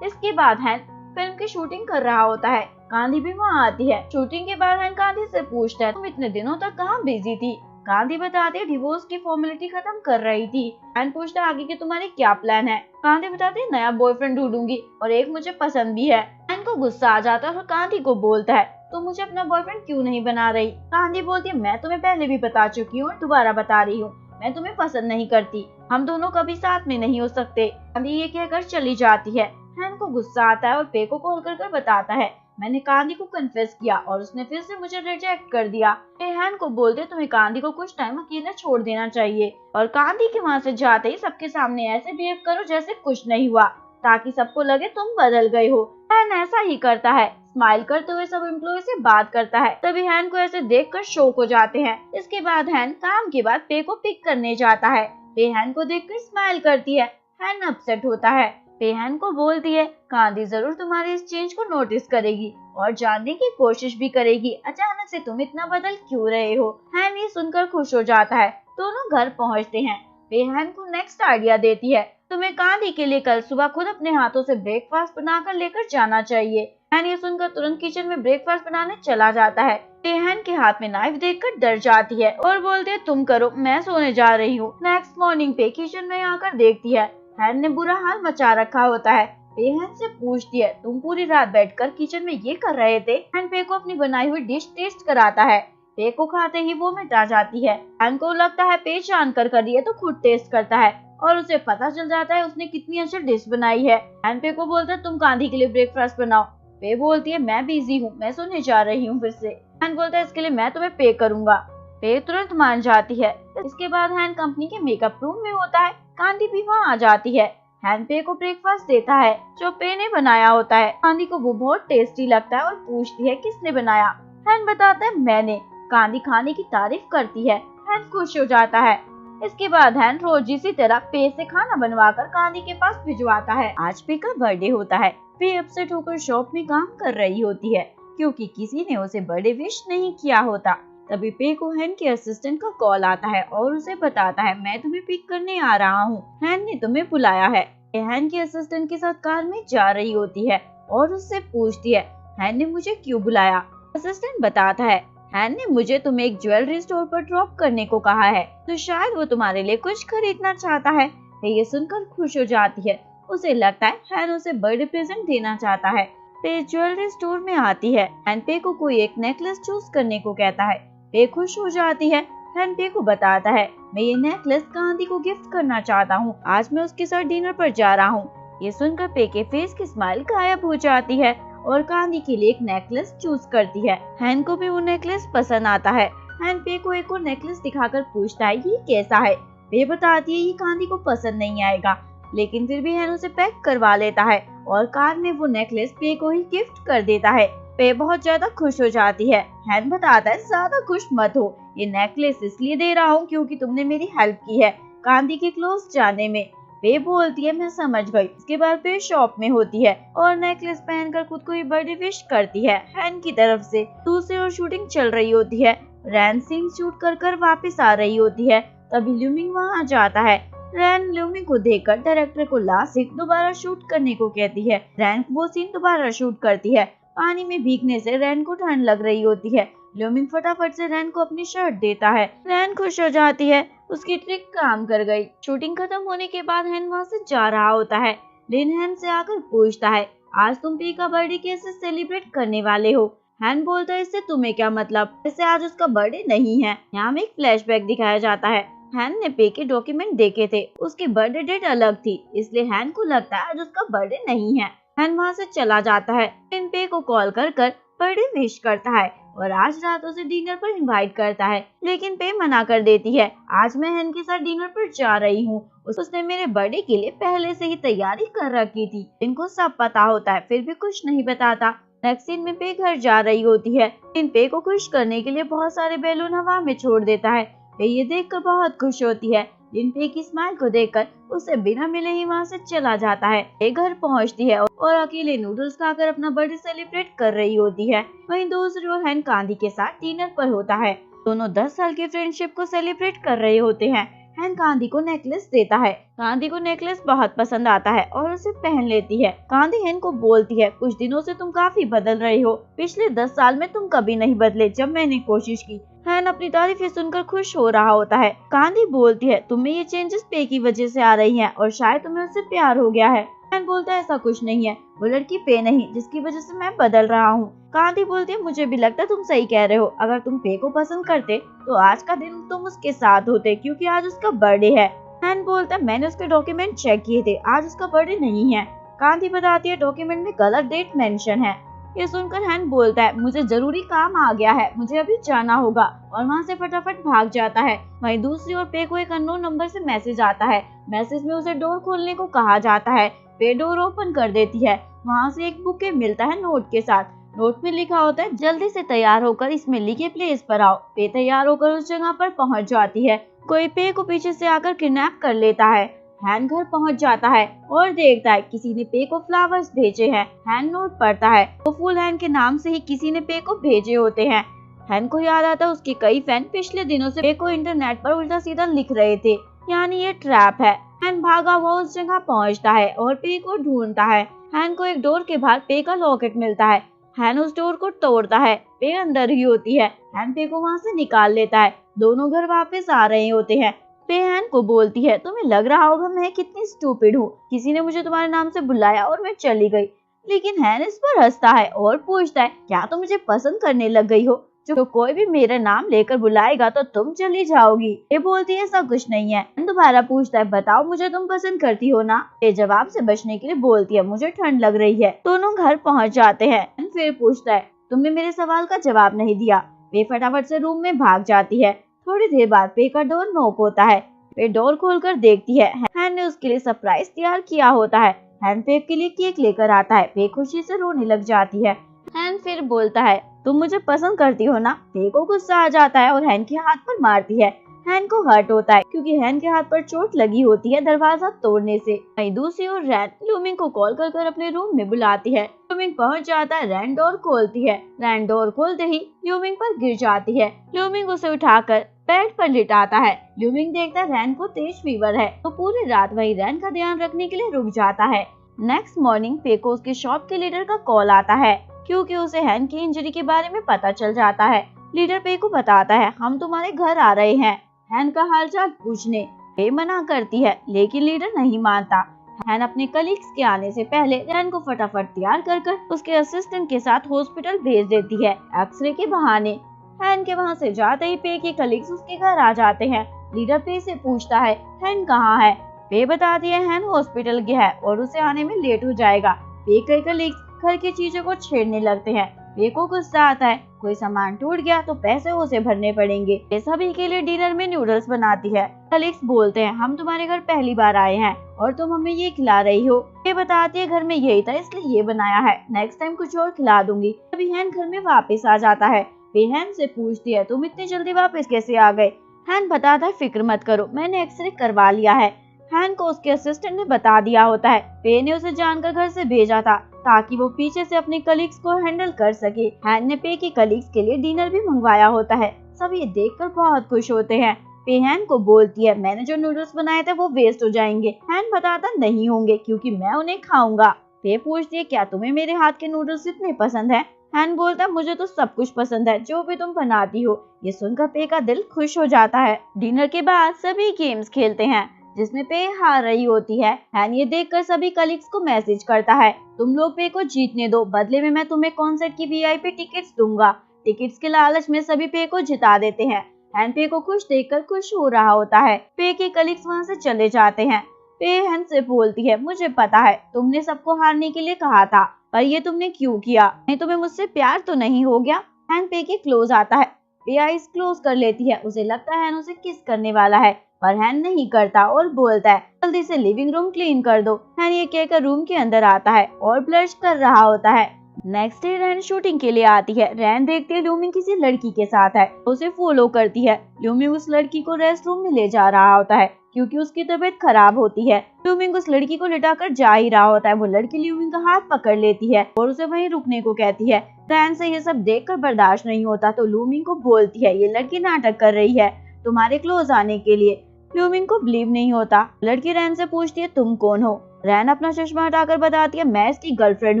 इसके बाद हैन फिल्म की शूटिंग कर रहा होता है। कांदी भी वहाँ आती है। शूटिंग के बाद हैन कांदी से पूछता है तुम इतने दिनों तक कहाँ बिजी थी। कांदी बताती है डिवोर्स की फॉर्मेलिटी खत्म कर रही थी। हैन पूछता है आगे के तुम्हारे क्या प्लान है। कांदी बताती है नया बॉयफ्रेंड ढूंढूंगी और एक मुझे पसंद भी है। हैन को गुस्सा आ जाता है और कांदी को बोलता है तो मुझे अपना बॉयफ्रेंड क्यों नहीं बना रही। कांदी बोलती है मैं तुम्हें पहले भी बता चुकी हूँ और दोबारा बता रही हूँ, मैं तुम्हें पसंद नहीं करती, हम दोनों कभी साथ में नहीं हो सकते। कांदी ये कहकर चली जाती है। हैन को गुस्सा आता है और पे को कॉल कर बताता है मैंने कांदी को कन्फेस किया और उसने फिर से मुझे रिजेक्ट कर दिया। हैन को बोलते तुम्हें कांदी को कुछ टाइम अकेला छोड़ देना चाहिए और कांदी के वहाँ से जाते ही सबके सामने ऐसे बिहेव करो जैसे कुछ नहीं हुआ ताकि सबको लगे तुम बदल गए हो। हैन ऐसा ही करता है, स्माइल करते हुए सब एम्प्लॉय से बात करता है। तभी हैन को ऐसे देखकर शॉक हो जाते हैं। इसके बाद हैन काम के बाद पे को पिक करने जाता है। पे हैन को देखकर स्माइल करती है। हैन अपसेट होता है। पे हैन को बोलती है कांदी जरूर तुम्हारे इस चेंज को नोटिस करेगी और जानने की कोशिश भी करेगी अचानक से तुम इतना बदल क्यों रहे हो। हैन ये सुनकर खुश हो जाता है। दोनों घर पहुँचते हैं। पे हैन को नेक्स्ट आइडिया देती है तुम्हें कांदी के लिए कल सुबह खुद अपने हाथों से ब्रेकफास्ट बनाकर लेकर जाना चाहिए। हैन ये सुनकर तुरंत किचन में ब्रेकफास्ट बनाने चला जाता है। पे हैन के हाथ में नाइफ देखकर डर जाती है और बोलती है तुम करो मैं सोने जा रही हूँ। नेक्स्ट मॉर्निंग पे किचन में आकर देखती है हैन ने बुरा हाल मचा रखा होता है। पे हैन से पूछती है तुम पूरी रात बैठकर किचन में ये कर रहे थे। हैन पे को अपनी बनाई हुई डिश टेस्ट कराता है। पे को खाते ही वो मिटा जाती है। हैन को लगता है पे जानकर कर रही है तो खुद टेस्ट करता है और उसे पता चल जाता है उसने कितनी अच्छी डिश बनाई है। हैन पे को बोलता है तुम कांदी के लिए ब्रेकफास्ट बनाओ। पे बोलती है मैं बिजी हूँ मैं सोने जा रही हूँ फिर से। हैन बोलता है इसके लिए मैं तुम्हें पे करूंगा। पे तुरंत मान जाती है। इसके बाद हैन कंपनी के मेकअप रूम में होता है। कांदी भी वहाँ आ जाती है। हैन पे को ब्रेकफास्ट देता है जो पे ने बनाया होता है। कांदी को वो बहुत टेस्टी लगता है और पूछती है किसने बनाया। हैन बताता है मैंने। कांदी खाने की तारीफ करती है। हैन खुश हो जाता है। इसके बाद हैन रोज इसी तरह पे से खाना बनवाकर कांदी के पास भिजवाता है। आज पे का बर्थडे होता है। पे अपसेट होकर शॉप में काम कर रही होती है क्योंकि किसी ने उसे बर्थडे विश नहीं किया होता। तभी पे को हैन के असिस्टेंट का कॉल आता है और उसे बताता है मैं तुम्हें पिक करने आ रहा हूँ, हैन ने तुम्हें बुलाया है। हैन के असिस्टेंट के साथ कार में जा रही होती है और उससे पूछती है हैन ने मुझे क्यों बुलाया। असिस्टेंट बताता है हैन ने मुझे तुम्हें एक ज्वेलरी स्टोर पर ड्रॉप करने को कहा है तो शायद वो तुम्हारे लिए कुछ खरीदना चाहता है। ये सुनकर खुश हो जाती है। उसे लगता है हैन उसे बर्थडे प्रेजेंट देना चाहता है। पे ज्वेलरी स्टोर में आती है एंड पे को कोई एक नेकलेस चूज करने को कहता है। पे खुश हो जाती है एंड पे को बताता है, मैं ये नेकलेस कांति को गिफ्ट करना चाहता हूँ, आज मैं उसके साथ डिनर पर जा रहा हूँ। ये सुनकर पे के फेस की स्माइल गायब हो जाती है और कांति के लिए एक नेकलेस चूज करती है। हैन को भी वो नेकलेस पसंद आता है। हैन पे को एक और नेकलेस दिखाकर पूछता है ये कैसा है। पे बताती है ये कांति को पसंद नहीं आएगा, लेकिन फिर भी हैन उसे पैक करवा लेता है और कार में वो नेकलेस पे को ही गिफ्ट कर देता है। पे बहुत ज्यादा खुश हो जाती है। हैन बताता है ज्यादा खुश मत हो, ये नेकलेस इसलिए दे रहा हूँ क्योंकि तुमने मेरी हेल्प की है कांति के क्लोज जाने में। पे बोलती है मैं समझ गई। इसके बाद पे शॉप में होती है और नेकलेस पहनकर खुद को ही बर्थडे विश करती है हैन की तरफ से। दूसरी ओर शूटिंग चल रही होती है। रैन सीन शूट कर वापस आ रही होती है, तभी ल्यूमिंग वहाँ जाता है। रैन ल्यूमिंग को देखकर डायरेक्टर को लास्ट सीन दोबारा शूट करने को कहती है। रैन वो सीन दोबारा शूट करती है। पानी में भीगने से रैन को ठंड लग रही होती है। ल्यूमिंग फटाफट से रैन को अपनी शर्ट देता है। रैन खुश हो जाती है, उसकी ट्रिक काम कर गई। शूटिंग खत्म होने के बाद हैन वहाँ से जा रहा होता है। लिन हैन से आकर पूछता है आज तुम पे का बर्थडे कैसे सेलिब्रेट करने वाले हो। हैन बोलता है इससे तुम्हें क्या मतलब, इससे आज उसका बर्थडे नहीं है। यहाँ में एक फ्लैशबैक दिखाया जाता है। हैन ने पे के डॉक्यूमेंट देखे थे, उसकी बर्थडे डेट अलग थी, इसलिए हैन को लगता है आज उसका बर्थडे नहीं है। हैन वहाँ से चला जाता है। लिन पे को कॉल कर बर्थडे विश करता है और आज रात उसे डिनर पर इनवाइट करता है, लेकिन पे मना कर देती है। आज मैं हैन के साथ डिनर पर जा रही हूँ, उसने मेरे बर्थडे के लिए पहले से ही तैयारी कर रखी थी। इनको सब पता होता है फिर भी कुछ नहीं बताता। नेक्स्ट सीन में पे घर जा रही होती है। इन पे को खुश करने के लिए बहुत सारे बैलून हवा में छोड़ देता है। पे ये देखकर बहुत खुश होती है। लिन पे की स्माइल को देखकर उसे बिना मिले ही वहाँ से चला जाता है। पे घर पहुँचती है और अकेले नूडल्स खाकर अपना बर्थडे सेलिब्रेट कर रही होती है। वहीं दूसरी ओर हैन कांति के साथ डिनर पर होता है। दोनों 10 साल की फ्रेंडशिप को सेलिब्रेट कर रहे होते हैं। हैन कांति को नेकलेस देता है। कांति को नेकलेस बहुत पसंद आता है और उसे पहन लेती है। कांति हैन को बोलती है कुछ दिनों से तुम काफी बदल रहे हो, पिछले 10 साल में तुम कभी नहीं बदले जब मैंने कोशिश की। हैन अपनी तारीफें सुनकर खुश हो रहा होता है। कांति बोलती है तुम्हें ये चेंजेस पे की वजह से आ रही हैं और शायद तुम्हें उससे प्यार हो गया है। हैन बोलता है ऐसा कुछ नहीं है, वो लड़की पे नहीं जिसकी वजह से मैं बदल रहा हूँ। कांति बोलती है मुझे भी लगता है तुम सही कह रहे हो, अगर तुम पे को पसंद करते तो आज का दिन तुम उसके साथ होते क्योंकि आज उसका बर्थडे है। हैन बोलता है मैंने उसके डॉक्यूमेंट चेक किए थे, आज उसका बर्थडे नहीं है। कांति बताती है डॉक्यूमेंट में गलत डेट मेंशन है। ये सुनकर हैन बोलता है मुझे जरूरी काम आ गया है, मुझे अभी जाना होगा और वहाँ से फटाफट भाग जाता है। वहीं दूसरी ओर पे को एक अननोन नंबर से मैसेज आता है। मैसेज में उसे डोर खोलने को कहा जाता है। पे डोर ओपन कर देती है। वहाँ से एक बुके मिलता है नोट के साथ। नोट में लिखा होता है जल्दी से तैयार होकर इसमें लिखे प्लेस पर आओ। पे तैयार होकर उस जगह पर पहुँच जाती है। कोई पे को पीछे से आकर किडनैप कर लेता है। हैन घर पहुंच जाता है और देखता है किसी ने पे को फ्लावर्स भेजे हैं। हैन नोट पढ़ता है, वो फूल हैन के नाम से ही किसी ने पे को भेजे होते हैं। हैन को याद आता है उसके कई फैन पिछले दिनों से पे को इंटरनेट पर उल्टा सीधा लिख रहे थे, यानी ये ट्रैप है। हैन भागा हुआ उस जगह पहुंचता है और पे को ढूंढता है। हैन को एक डोर के बाहर पे का लॉकेट मिलता है। हैन उस डोर को तोड़ता है, पे अंदर ही होती है। हैन पे को वहाँ से निकाल लेता है। दोनों घर वापस आ रहे होते हैं। पे हैन को बोलती है तुम्हें लग रहा होगा मैं कितनी स्टूपिड हूँ, किसी ने मुझे तुम्हारे नाम से बुलाया और मैं चली गई। लेकिन हैन इस पर हंसता है और पूछता है क्या तुम मुझे पसंद करने लग गई हो, जो कोई भी मेरा नाम लेकर बुलाएगा तो तुम चली जाओगी। ये बोलती है ऐसा कुछ नहीं है। दोबारा पूछता है बताओ मुझे तुम पसंद करती हो ना। ये जवाब से बचने के लिए बोलती है मुझे ठंड लग रही है। दोनों घर पहुँच जाते हैं। फिर पूछता है तुमने मेरे सवाल का जवाब नहीं दिया। वे फटाफट से रूम में भाग जाती है। थोड़ी देर बाद पे का डोर नॉक होता है। पे डोर खोलकर देखती है हैन ने उसके लिए सरप्राइज तैयार किया होता है। हैन पे के लिए केक लेकर आता है। पे खुशी से रोने लग जाती है। हैन फिर बोलता है तुम मुझे पसंद करती हो ना। पे को गुस्सा आ जाता है और हैन के हाथ पर मारती है। हैन को हर्ट होता है क्योंकि हैन के हाथ पर चोट लगी होती है दरवाजा तोड़ने से। वहीं दूसरी ओर रैन ल्यूमिंग को कॉल कर अपने रूम में बुलाती है। ल्यूमिंग पहुंच जाता है। रैन डोर खोलती है। रैन डोर खोलते ही ल्यूमिंग पर गिर जाती है। ल्यूमिंग उसे उठाकर बेड पर लिटाता है। ल्यूमिंग देखता है रैन को तेज फीवर है तो पूरी रात वही रैन का ध्यान रखने के लिए रुक जाता है। नेक्स्ट मॉर्निंग पे को उसके शॉप के लीडर का कॉल आता है क्योंकि उसे हैन की इंजरी के बारे में पता चल जाता है। लीडर पे को बताता है हम तुम्हारे घर आ रहे हैं हैन का हालचाल पूछने। पे मना करती है लेकिन लीडर नहीं मानता। हैन अपने कलीग्स के आने से पहले रैन को फटाफट तैयार कर उसके असिस्टेंट के साथ हॉस्पिटल भेज देती है एक्सरे के बहाने। हैन के वहाँ से जाते ही पे के कलीग्स उसके घर आ जाते हैं। लीडर पे से पूछता है हैन कहाँ है। पे बताती है हैन हॉस्पिटल गया है और उसे आने में लेट हो जाएगा। पे के कलीग्स घर की चीजों को छेड़ने लगते हैं। पे को गुस्सा आता है, कोई सामान टूट गया तो पैसे उसे भरने पड़ेंगे। पे सभी के लिए डिनर में नूडल्स बनाती है। कलीग्स बोलते हैं हम तुम्हारे घर पहली बार आए हैं और तुम हमें ये खिला रही हो। पे बताती है घर में यही था इसलिए ये बनाया है, नेक्स्ट टाइम कुछ और खिला दूंगी। तभी हैन घर में वापस आ जाता है। पे हैन से पूछती है तुम इतनी जल्दी वापस कैसे आ गए। हैन बताता है फिक्र मत करो, मैंने एक्सरे करवा लिया है। हैन को उसके असिस्टेंट ने बता दिया होता है। पे ने उसे जानकर घर से भेजा था ताकि वो पीछे से अपने कलीग्स को हैंडल कर सके। हैन ने पे के कलीग्स के लिए डिनर भी मंगवाया होता है। सब ये देखकर बहुत खुश होते हैं। पे हैन को बोलती है मैंने जो नूडल्स बनाए थे वो वेस्ट हो जाएंगे। हैन बताता नहीं होंगे क्योंकि मैं उन्हें खाऊंगा। पे पूछती है क्या तुम्हें मेरे हाथ के नूडल्स इतने पसंद है। हैन बोलता है मुझे तो सब कुछ पसंद है जो भी तुम बनाती हो। ये सुनकर पे का दिल खुश हो जाता है। डिनर के बाद सभी गेम्स खेलते हैं जिसमें पे हार रही होती है। हैन ये देखकर सभी कलीग्स को मैसेज करता है तुम लोग पे को जीतने दो, बदले में मैं तुम्हें कॉन्सर्ट की वीआईपी टिकट्स दूंगा। टिकट्स के लालच में सभी पे को जिता देते हैं। हैन पे को खुश देखकर खुश हो रहा होता है। पे के कलीग्स वहाँ से चले जाते हैं। पे हैन से बोलती है मुझे पता है तुमने सबको हारने के लिए कहा था, पर ये तुमने क्यों किया, नहीं तुम्हें मुझसे प्यार तो नहीं हो गया। हैन पे के क्लोज आता है। पे आईज क्लोज कर लेती है, उसे लगता है हैन उसे किस करने वाला है पर हैन नहीं करता और बोलता है जल्दी से लिविंग रूम क्लीन कर दो। हैन ये कहकर रूम के अंदर आता है और ब्लश कर रहा होता है। नेक्स्ट डे रैन शूटिंग के लिए आती है। रैन देखती है ल्यूमिंग किसी लड़की के साथ है, उसे फॉलो करती है। ल्यूमिंग उस लड़की को रेस्ट रूम में ले जा रहा होता है क्योंकि उसकी तबीयत खराब होती है। ल्यूमिंग उस लड़की को लिटाकर जा ही रहा होता है। वो लड़की ल्यूमिंग का हाथ पकड़ लेती है और उसे वहीं रुकने को कहती है। रैन से ये सब देखकर बर्दाश्त नहीं होता तो ल्यूमिंग को बोलती है ये लड़की नाटक कर रही है तुम्हारे क्लोज आने के लिए। ल्यूमिंग को बिलीव नहीं होता। लड़की रैन से पूछती है तुम कौन हो। रैन अपना चश्मा हटाकर बताती है मैं इसकी गर्लफ्रेंड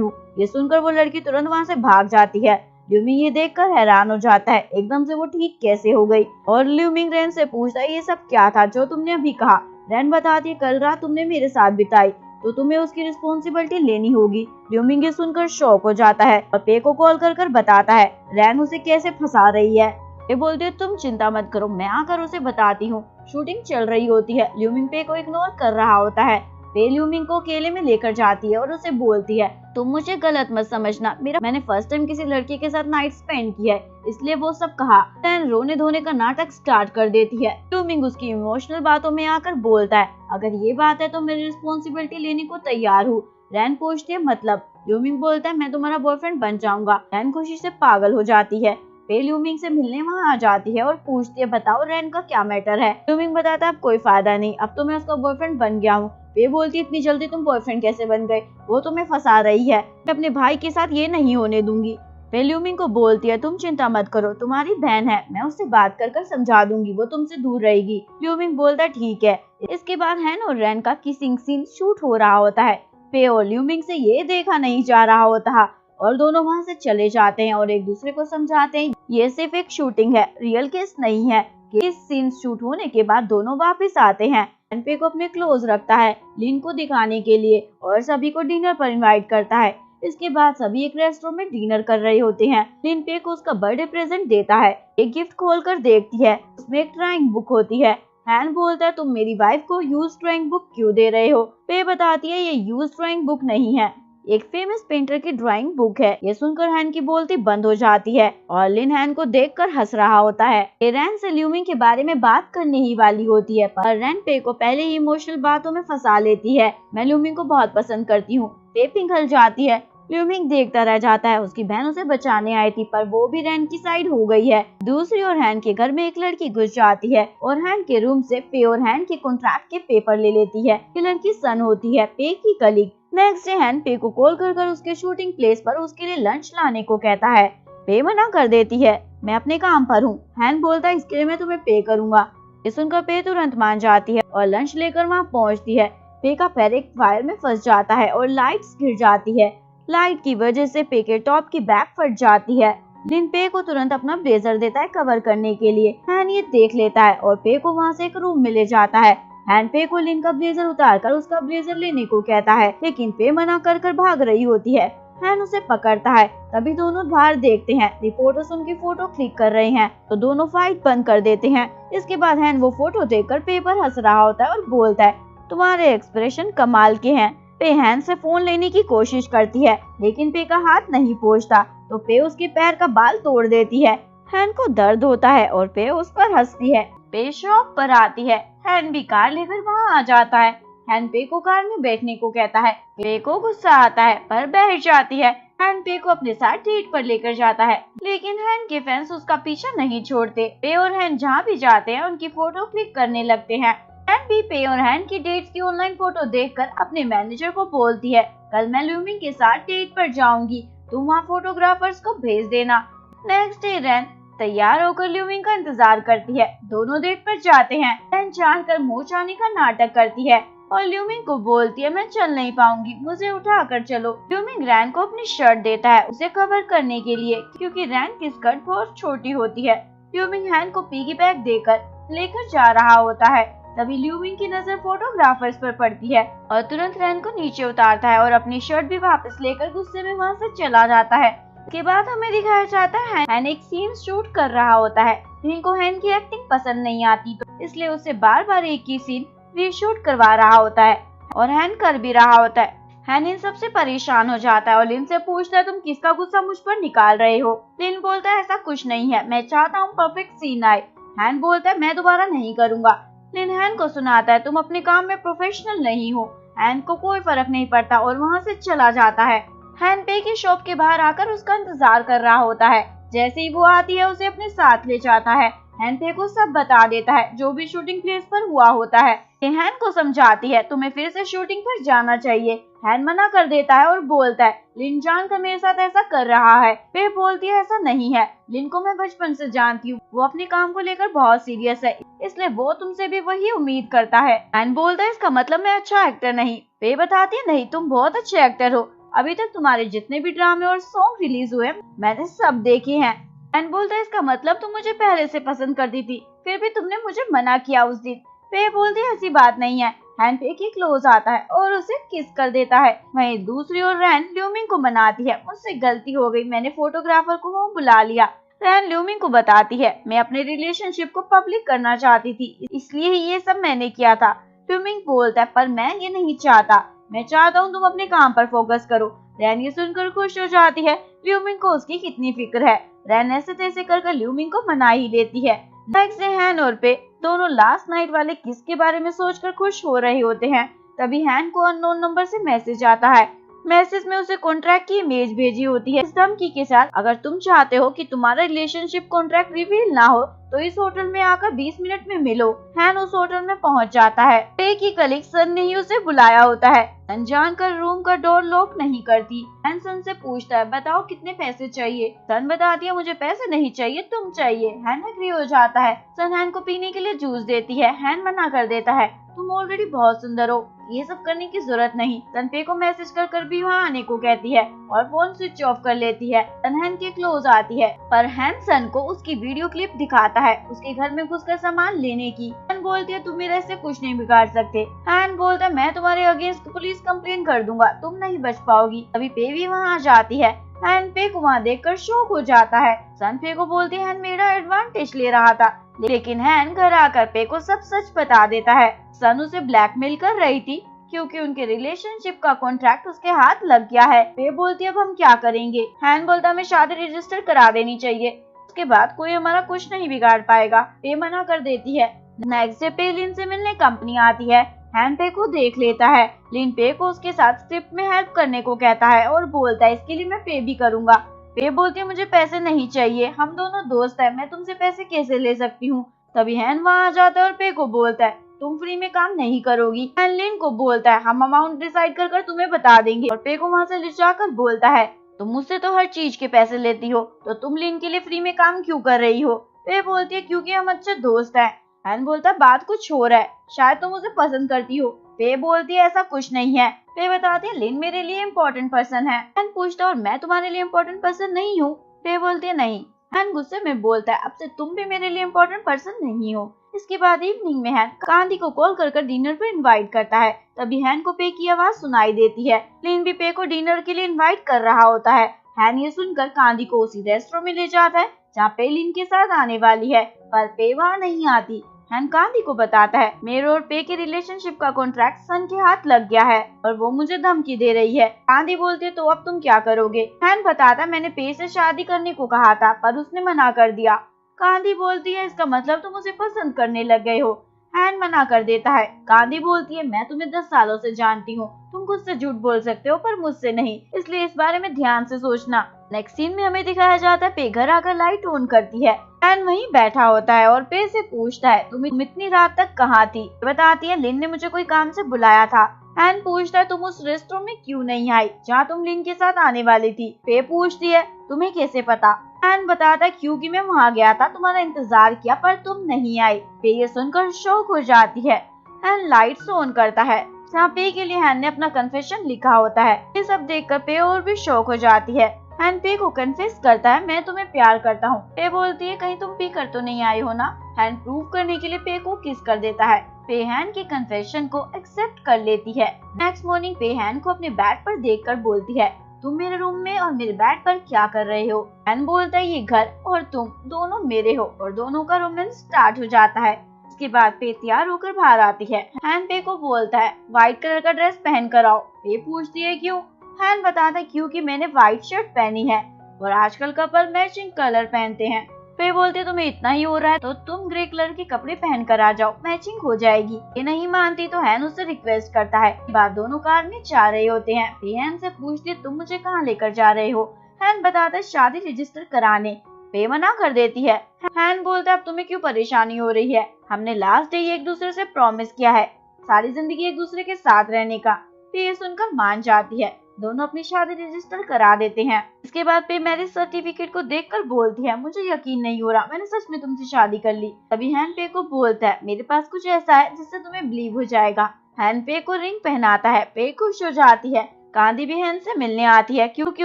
हूँ। ये सुनकर वो लड़की तुरंत वहाँ से भाग जाती है। ल्यूमिंग ये देखकर हैरान हो जाता है एकदम से वो ठीक कैसे हो गई। और ल्यूमिंग रैन से पूछता है ये सब क्या था जो तुमने अभी कहा। रैन बताती है कल रात तुमने मेरे साथ बिताई तो तुम्हें उसकी रिस्पॉन्सिबिलिटी लेनी होगी। ल्यूमिंग ये सुनकर शॉक हो जाता है और पे को कॉल कर बताता है रैन उसे कैसे फंसा रही है। ये बोलती है तुम चिंता मत करो, मैं आकर उसे बताती हूँ। शूटिंग चल रही होती है। ल्यूमिंग पे को इग्नोर कर रहा होता है। पे ल्यूमिंग को अकेले में लेकर जाती है और उसे बोलती है तुम मुझे गलत मत समझना, मैंने फर्स्ट टाइम किसी लड़की के साथ नाइट स्पेंड किया है इसलिए वो सब कहा। रैन रोने धोने का नाटक स्टार्ट कर देती है। ल्यूमिंग उसकी इमोशनल बातों में आकर बोलता है अगर ये बात है तो मेरी रिस्पॉन्सिबिलिटी लेने को तैयार हूँ। रैन पूछती है मतलब। ल्यूमिंग बोलता है मैं तुम्हारा बॉयफ्रेंड बन जाऊंगा। रैन खुशी से पागल हो जाती है। पे ल्यूमिंग से मिलने वहाँ आ जाती है और पूछती है बताओ रैन का क्या मैटर है। ल्यूमिंग बताता है अब कोई फायदा नहीं, अब तो मैं उसका बॉयफ्रेंड बन गया हूँ। पे बोलती इतनी जल्दी तुम बॉयफ्रेंड कैसे बन गए, वो तुम्हें फंसा रही है, मैं अपने भाई के साथ ये नहीं होने दूंगी। पे ल्यूमिंग को बोलती है तुम चिंता मत करो, तुम्हारी बहन है, मैं उससे बात कर समझा दूंगी, वो तुमसे दूर रहेगी। ल्यूमिंग बोलता है ठीक है। इसके बाद हैन और रैन का किसिंग सीन शूट हो रहा होता है। पे और ल्यूमिंग से ये देखा नहीं जा रहा होता और दोनों वहाँ से चले जाते हैं और एक दूसरे को समझाते हैं ये सिर्फ एक शूटिंग है, रियल केस नहीं है। केस सीन शूट होने के बाद दोनों वापस आते हैं। पे को अपने क्लोज रखता है लिन को दिखाने के लिए और सभी को डिनर पर इनवाइट करता है। इसके बाद सभी एक रेस्टोरेंट में डिनर कर रहे होते हैं। लिन पे को उसका बर्थडे प्रेजेंट देता है। एक गिफ्ट खोलकर देखती है, उसमें एक ड्राइंग बुक होती है। हैन बोलता है तुम मेरी वाइफ को यूज ड्राइंग बुक क्यों दे रहे हो। पे बताती है ये यूज ड्राइंग बुक नहीं है, एक फेमस पेंटर की ड्राइंग बुक है। ये सुनकर हैन की बोलती बंद हो जाती है और लिन हैन को देखकर हंस रहा होता है। रैन से ल्यूमिंग के बारे में बात करने ही वाली होती है पर रैन पे को पहले ही इमोशनल बातों में फंसा लेती है। मैं ल्यूमिंग को बहुत पसंद करती हूँ। पे पिघल जाती है। ल्यूमिंग देखता रह जाता है, उसकी बहन उसे बचाने आई थी पर वो भी रैन की साइड हो गई है। दूसरी ओर हैन के घर में एक लड़की घुस जाती है और हैन के रूम से पे और हैन के कॉन्ट्रैक्ट के पेपर ले लेती है। ये लड़की सन होती है, पे की कलीग। नेक्स्ट डे हैन पे को कॉल कर उसके शूटिंग प्लेस पर उसके लिए लंच लाने को कहता है। पे मना कर देती है, मैं अपने काम पर हूँ। हैन बोलता है इसके लिए मैं तुम्हें पे करूंगा। ये सुनकर पे तुरंत मान जाती है और लंच लेकर वहाँ पहुँचती है। पे का पैर एक वायर में फंस जाता है और लाइट्स गिर जाती है। लाइट की वजह से पे के टॉप की बैक फट जाती है। लिन पे को तुरंत अपना ब्लेजर देता है कवर करने के लिए। हैन ये देख लेता है और पे को वहाँ से एक रूम में ले जाता है। हैन पे को लिन का ब्लेजर उतारकर उसका ब्लेजर लेने को कहता है, लेकिन पे मना कर भाग रही होती है। हैन उसे पकड़ता है। तभी दोनों बाहर देखते हैं, रिपोर्टर्स उनकी फोटो क्लिक कर रहे हैं, तो दोनों फाइट बंद कर देते हैं। इसके बाद हैन वो फोटो देखकर पे पर हंस रहा होता है और बोलता है, तुम्हारे एक्सप्रेशन कमाल के हैं। पे हैन से फोन लेने की कोशिश करती है, लेकिन पे का हाथ नहीं पहुंचता, तो पे उसके पैर का बाल तोड़ देती है। हैन को दर्द होता है और पे उस पर हंसती है। पे शॉप पर आती है। हैन भी कार लेकर वहाँ आ जाता है। हैन पे को कार में बैठने को कहता है। पे को गुस्सा आता है पर बैठ जाती है। हैन पे को अपने साथ डेट पर लेकर जाता है, लेकिन हैन के फैंस उसका पीछा नहीं छोड़ते। पे और हैन जहाँ भी जाते हैं उनकी फोटो क्लिक करने लगते हैं। हैन भी पे और हैन की डेट्स की ऑनलाइन फोटो देखकर अपने मैनेजर को बोलती है, कल मैं ल्यूमिंग के साथ डेट पर जाऊंगी, तुम वहाँ फोटोग्राफर्स को भेज देना। नेक्स्ट डे रैन तैयार होकर ल्यूमिंग का इंतजार करती है। दोनों डेट पर जाते हैं। रैन जानकर मुँह चाने का नाटक करती है और ल्यूमिंग को बोलती है, मैं चल नहीं पाऊंगी, मुझे उठा कर चलो। ल्यूमिंग रैन को अपनी शर्ट देता है उसे कवर करने के लिए, क्योंकि रैन की स्कर्ट बहुत छोटी होती है। ल्यूमिंग हैन को पिगी बैंक देकर लेकर जा रहा होता है। तभी ल्यूमिंग की नजर फोटोग्राफर्स पर पड़ती है और तुरंत रैन को नीचे उतारता है और अपनी शर्ट भी वापस लेकर गुस्से में वहाँ से चला जाता है। इसके बाद हमें दिखाया जाता है हैन एक सीन शूट कर रहा होता है। जिनको हैन की एक्टिंग पसंद नहीं आती, तो इसलिए उसे बार बार एक ही सीन रीशूट करवा रहा होता है और हैन कर भी रहा होता है। हैन इन सबसे परेशान हो जाता है और लिन से पूछता है, तुम किसका गुस्सा मुझ पर निकाल रहे हो? लिन बोलता है, ऐसा कुछ नहीं है, मैं चाहता हूँ परफेक्ट सीन आए। हैन बोलता है, मैं दोबारा नहीं करूँगा। लिन हैन को सुनाता है, तुम अपने काम में प्रोफेशनल नहीं हो। हैन को कोई फर्क नहीं पड़ता और वहाँ से चला जाता है। हैन पे की शॉप के बाहर आकर उसका इंतजार कर रहा होता है। जैसे ही वो आती है उसे अपने साथ ले जाता है। हैन पे को सब बता देता है जो भी शूटिंग प्लेस पर हुआ होता है। हैन को समझाती है, तुम्हें फिर से शूटिंग पर जाना चाहिए। हैन मना कर देता है और बोलता है, लिन जानकर मेरे साथ ऐसा कर रहा है। पे बोलती है, ऐसा नहीं है, लिन को मैं बचपन से जानती हूँ, वो अपने काम को लेकर बहुत सीरियस है, इसलिए वो तुमसे भी वही उम्मीद करता है। हैन बोलता है, इसका मतलब मैं अच्छा एक्टर नहीं। पे बताती है, नहीं, तुम बहुत अच्छे एक्टर हो, अभी तक तुम्हारे जितने भी ड्रामे और सॉन्ग रिलीज हुए मैंने सब देखे हैं। हैन बोलता है, इसका मतलब तुम मुझे पहले से पसंद करती थी, फिर भी तुमने मुझे मना किया उस दिन। पे बोलती है, ऐसी बात नहीं है। हैन पे के क्लोज आता है और उसे किस कर देता है। वहीं दूसरी ओर रैन ल्यूमिंग को मनाती है, मुझसे गलती हो गई, मैंने फोटोग्राफर को वहाँ बुला लिया। रैन ल्यूमिंग को बताती है, मैं अपने रिलेशनशिप को पब्लिक करना चाहती थी, इसलिए ये सब मैंने किया था। ल्यूमिंग बोलता है, पर मैं ये नहीं चाहता, मैं चाहता हूँ तुम अपने काम पर फोकस करो। रैन ये सुनकर खुश हो जाती है। ल्यूमिंग को उसकी कितनी फिक्र है। रैन ऐसे तैसे कर ल्यूमिंग को मना ही लेती है। नेक्स्ट डे हैन और पे दोनों लास्ट नाइट वाले किस के बारे में सोचकर खुश हो रहे होते हैं। तभी हैन को अननोन नंबर से मैसेज आता है। मैसेज में उसे कॉन्ट्रैक्ट की इमेज भेजी होती है इस धमकी के साथ, अगर तुम चाहते हो कि तुम्हारा रिलेशनशिप कॉन्ट्रैक्ट रिवील ना हो तो इस होटल में आकर 20 मिनट में मिलो। हैन उस होटल में पहुंच जाता है। पे की कलीग सन ने ही उसे बुलाया होता है। सन जानकर रूम का डोर लॉक नहीं करती। हैन सन से पूछता है, बताओ कितने पैसे चाहिए? सन बताती है, मुझे पैसे नहीं चाहिए, तुम चाहिए। हैन एग्री हो जाता है। सन हैन को पीने के लिए जूस देती है। हैन मना कर देता है, तुम ऑलरेडी बहुत सुंदर हो, ये सब करने की जरूरत नहीं। सन पे को मैसेज कर भी वहाँ आने को कहती है और फोन स्विच ऑफ कर लेती है। सन हैन के क्लोज आती है, पर हैन सन को उसकी वीडियो क्लिप दिखाता है उसके घर में घुसकर सामान लेने की। हैन बोलती है, तुम मेरे से कुछ नहीं बिगाड़ सकते। हैन बोलता है, मैं तुम्हारे अगेंस्ट पुलिस कंप्लेन कर दूंगा, तुम नहीं बच पाओगी। अभी पे भी वहाँ आ जाती है। हैन पे को वहाँ देखकर शॉक हो जाता है। सन पे को बोलती है, हैन मेरा एडवांटेज ले रहा था, लेकिन हैन घर आकर पे को सब सच बता देता है। सन उसे ब्लैकमेल कर रही थी क्योंकि उनके रिलेशनशिप का कॉन्ट्रैक्ट उसके हाथ लग गया है। पे बोलती है, अब हम क्या करेंगे? हैन बोलता है, हमें शादी रजिस्टर करा देनी चाहिए, उसके बाद कोई हमारा कुछ नहीं बिगाड़ पाएगा। पे मना कर देती है। नेक्स्ट डे पे लिन से मिलने कंपनी आती है। हैन पे को देख लेता है। लिन पे को उसके साथ स्क्रिप्ट में हेल्प करने को कहता है और बोलता है, इसके लिए मैं पे भी करूंगा। पे बोलती है, मुझे पैसे नहीं चाहिए, हम दोनों दोस्त हैं, मैं तुमसे पैसे कैसे ले सकती हूँ? तभी हैन वहाँ आ जाता है और पे को बोलता है, तुम फ्री में काम नहीं करोगी। हैन लिन को बोलता है, हम अमाउंट डिसाइड कर तुम्हें बता देंगे, और पे को वहाँ से ले जाकर बोलता है, तुम मुझसे तो हर चीज के पैसे लेती हो, तो तुम लिन के लिए फ्री में काम क्यों कर रही हो? पे बोलती है, क्योंकि हम अच्छे दोस्त हैं। हैन बोलता है, बात कुछ और है, शायद तुम मुझे पसंद करती हो। पे बोलती है, ऐसा कुछ नहीं है। पे बताती है, लिन मेरे लिए इम्पोर्टेंट पर्सन है। हैन पूछता है, और मैं तुम्हारे लिए इम्पोर्टेंट पर्सन नहीं हूँ? पे बोलती है, नहीं। हैन गुस्से में बोलता है, अब से तुम भी मेरे लिए इम्पोर्टेंट पर्सन नहीं हो। इसके बाद इवनिंग में हैन कांदी को कॉल कर डिनर पर इनवाइट करता है। तभी हैन को पे की आवाज सुनाई देती है। लिन भी पे को डिनर के लिए इनवाइट कर रहा होता है। हैन ये सुनकर कांदी को उसी रेस्टोरेंट में ले जाता है जहाँ पे लिन के साथ आने वाली है, पर पे वहाँ नहीं आती। हैन कांदी को बताता है मेरे और पे के रिलेशनशिप का कॉन्ट्रैक्ट सन के हाथ लग गया है और वो मुझे धमकी दे रही है। कांदी बोलती है तो अब तुम क्या करोगे? हैन बताता है मैंने पे से शादी करने को कहा था पर उसने मना कर दिया। कांदी बोलती है इसका मतलब तुम उसे पसंद करने लग गए हो। हैन मना कर देता है। कांदी बोलती है मैं तुम्हें 10 सालों से जानती हूँ, तुम खुद से झूठ बोल सकते हो पर मुझसे नहीं, इसलिए इस बारे में ध्यान से सोचना। नेक्स्ट सीन में हमें दिखाया जाता है पे घर आकर लाइट ऑन करती है। हैन वहीं बैठा होता है और पे से पूछता है तुम इतनी रात तक कहाँ थी? बताती है लिन ने मुझे कोई काम से बुलाया था। हैन पूछता है तुम उस रेस्टोरेंट में क्यों नहीं आई जहाँ तुम लिन के साथ आने वाली थी? पे पूछती है तुम्हें कैसे पता? हैन बताता है क्योंकि मैं वहाँ गया था, तुम्हारा इंतजार किया पर तुम नहीं आई। पे ये सुनकर शॉक हो जाती है। हैन लाइट्स ऑन करता है जहाँ पे के लिए हैन ने अपना कन्फेशन लिखा होता है। ये सब देखकर पे और भी शॉक हो जाती है। हैन पे को कन्फेस करता है मैं तुम्हें प्यार करता हूँ। पे बोलती है कहीं तुम पी कर तो नहीं आई हो ना? हैन प्रूव करने के लिए पे को किस कर देता है। पे हैन के कन्फेशन को एक्सेप्ट कर लेती है। नेक्स्ट मॉर्निंग पे हैन को अपने बेड पर देखकर बोलती है तुम मेरे रूम में और मेरे बेड पर क्या कर रहे हो? हैन बोलता है ये घर और तुम दोनों मेरे हो और दोनों का रोमांस स्टार्ट हो जाता है। इसके बाद पे तैयार होकर बाहर आती है। हैन पे को बोलता है व्हाइट कलर का ड्रेस पहन कर आओ। पे पूछती है क्यों? हैन बताता है क्योंकि मैंने व्हाइट शर्ट पहनी है और आजकल कपल मैचिंग कलर पहनते हैं। पे बोलते तुम्हें इतना ही हो रहा है तो तुम ग्रे कलर के कपड़े पहन कर आ जाओ, मैचिंग हो जाएगी। ये नहीं मानती तो हैन उससे रिक्वेस्ट करता है। बाद दोनों कार में जा रहे होते हैं। पे हैन से पूछती है तुम मुझे कहाँ लेकर जा रहे हो? हैन बताता है शादी रजिस्टर कराने। पे मना कर देती है। हैन बोलता है अब तुम्हें क्यों परेशानी हो रही है? हमने लास्ट डे एक दूसरे से प्रॉमिस किया है सारी जिंदगी एक दूसरे के साथ रहने का। पे ये सुनकर मान जाती है। दोनों अपनी शादी रजिस्टर करा देते हैं। इसके बाद पे मैरिज सर्टिफिकेट को देखकर बोलती है मुझे यकीन नहीं हो रहा, मैंने सच में तुमसे शादी कर ली। तभी हैन पे को बोलता है मेरे पास कुछ ऐसा है जिससे तुम्हें बिलीव हो जाएगा। हैन पे को रिंग पहनाता है। पे खुश हो जाती है। कांदी भी हैन से मिलने आती है क्योंकि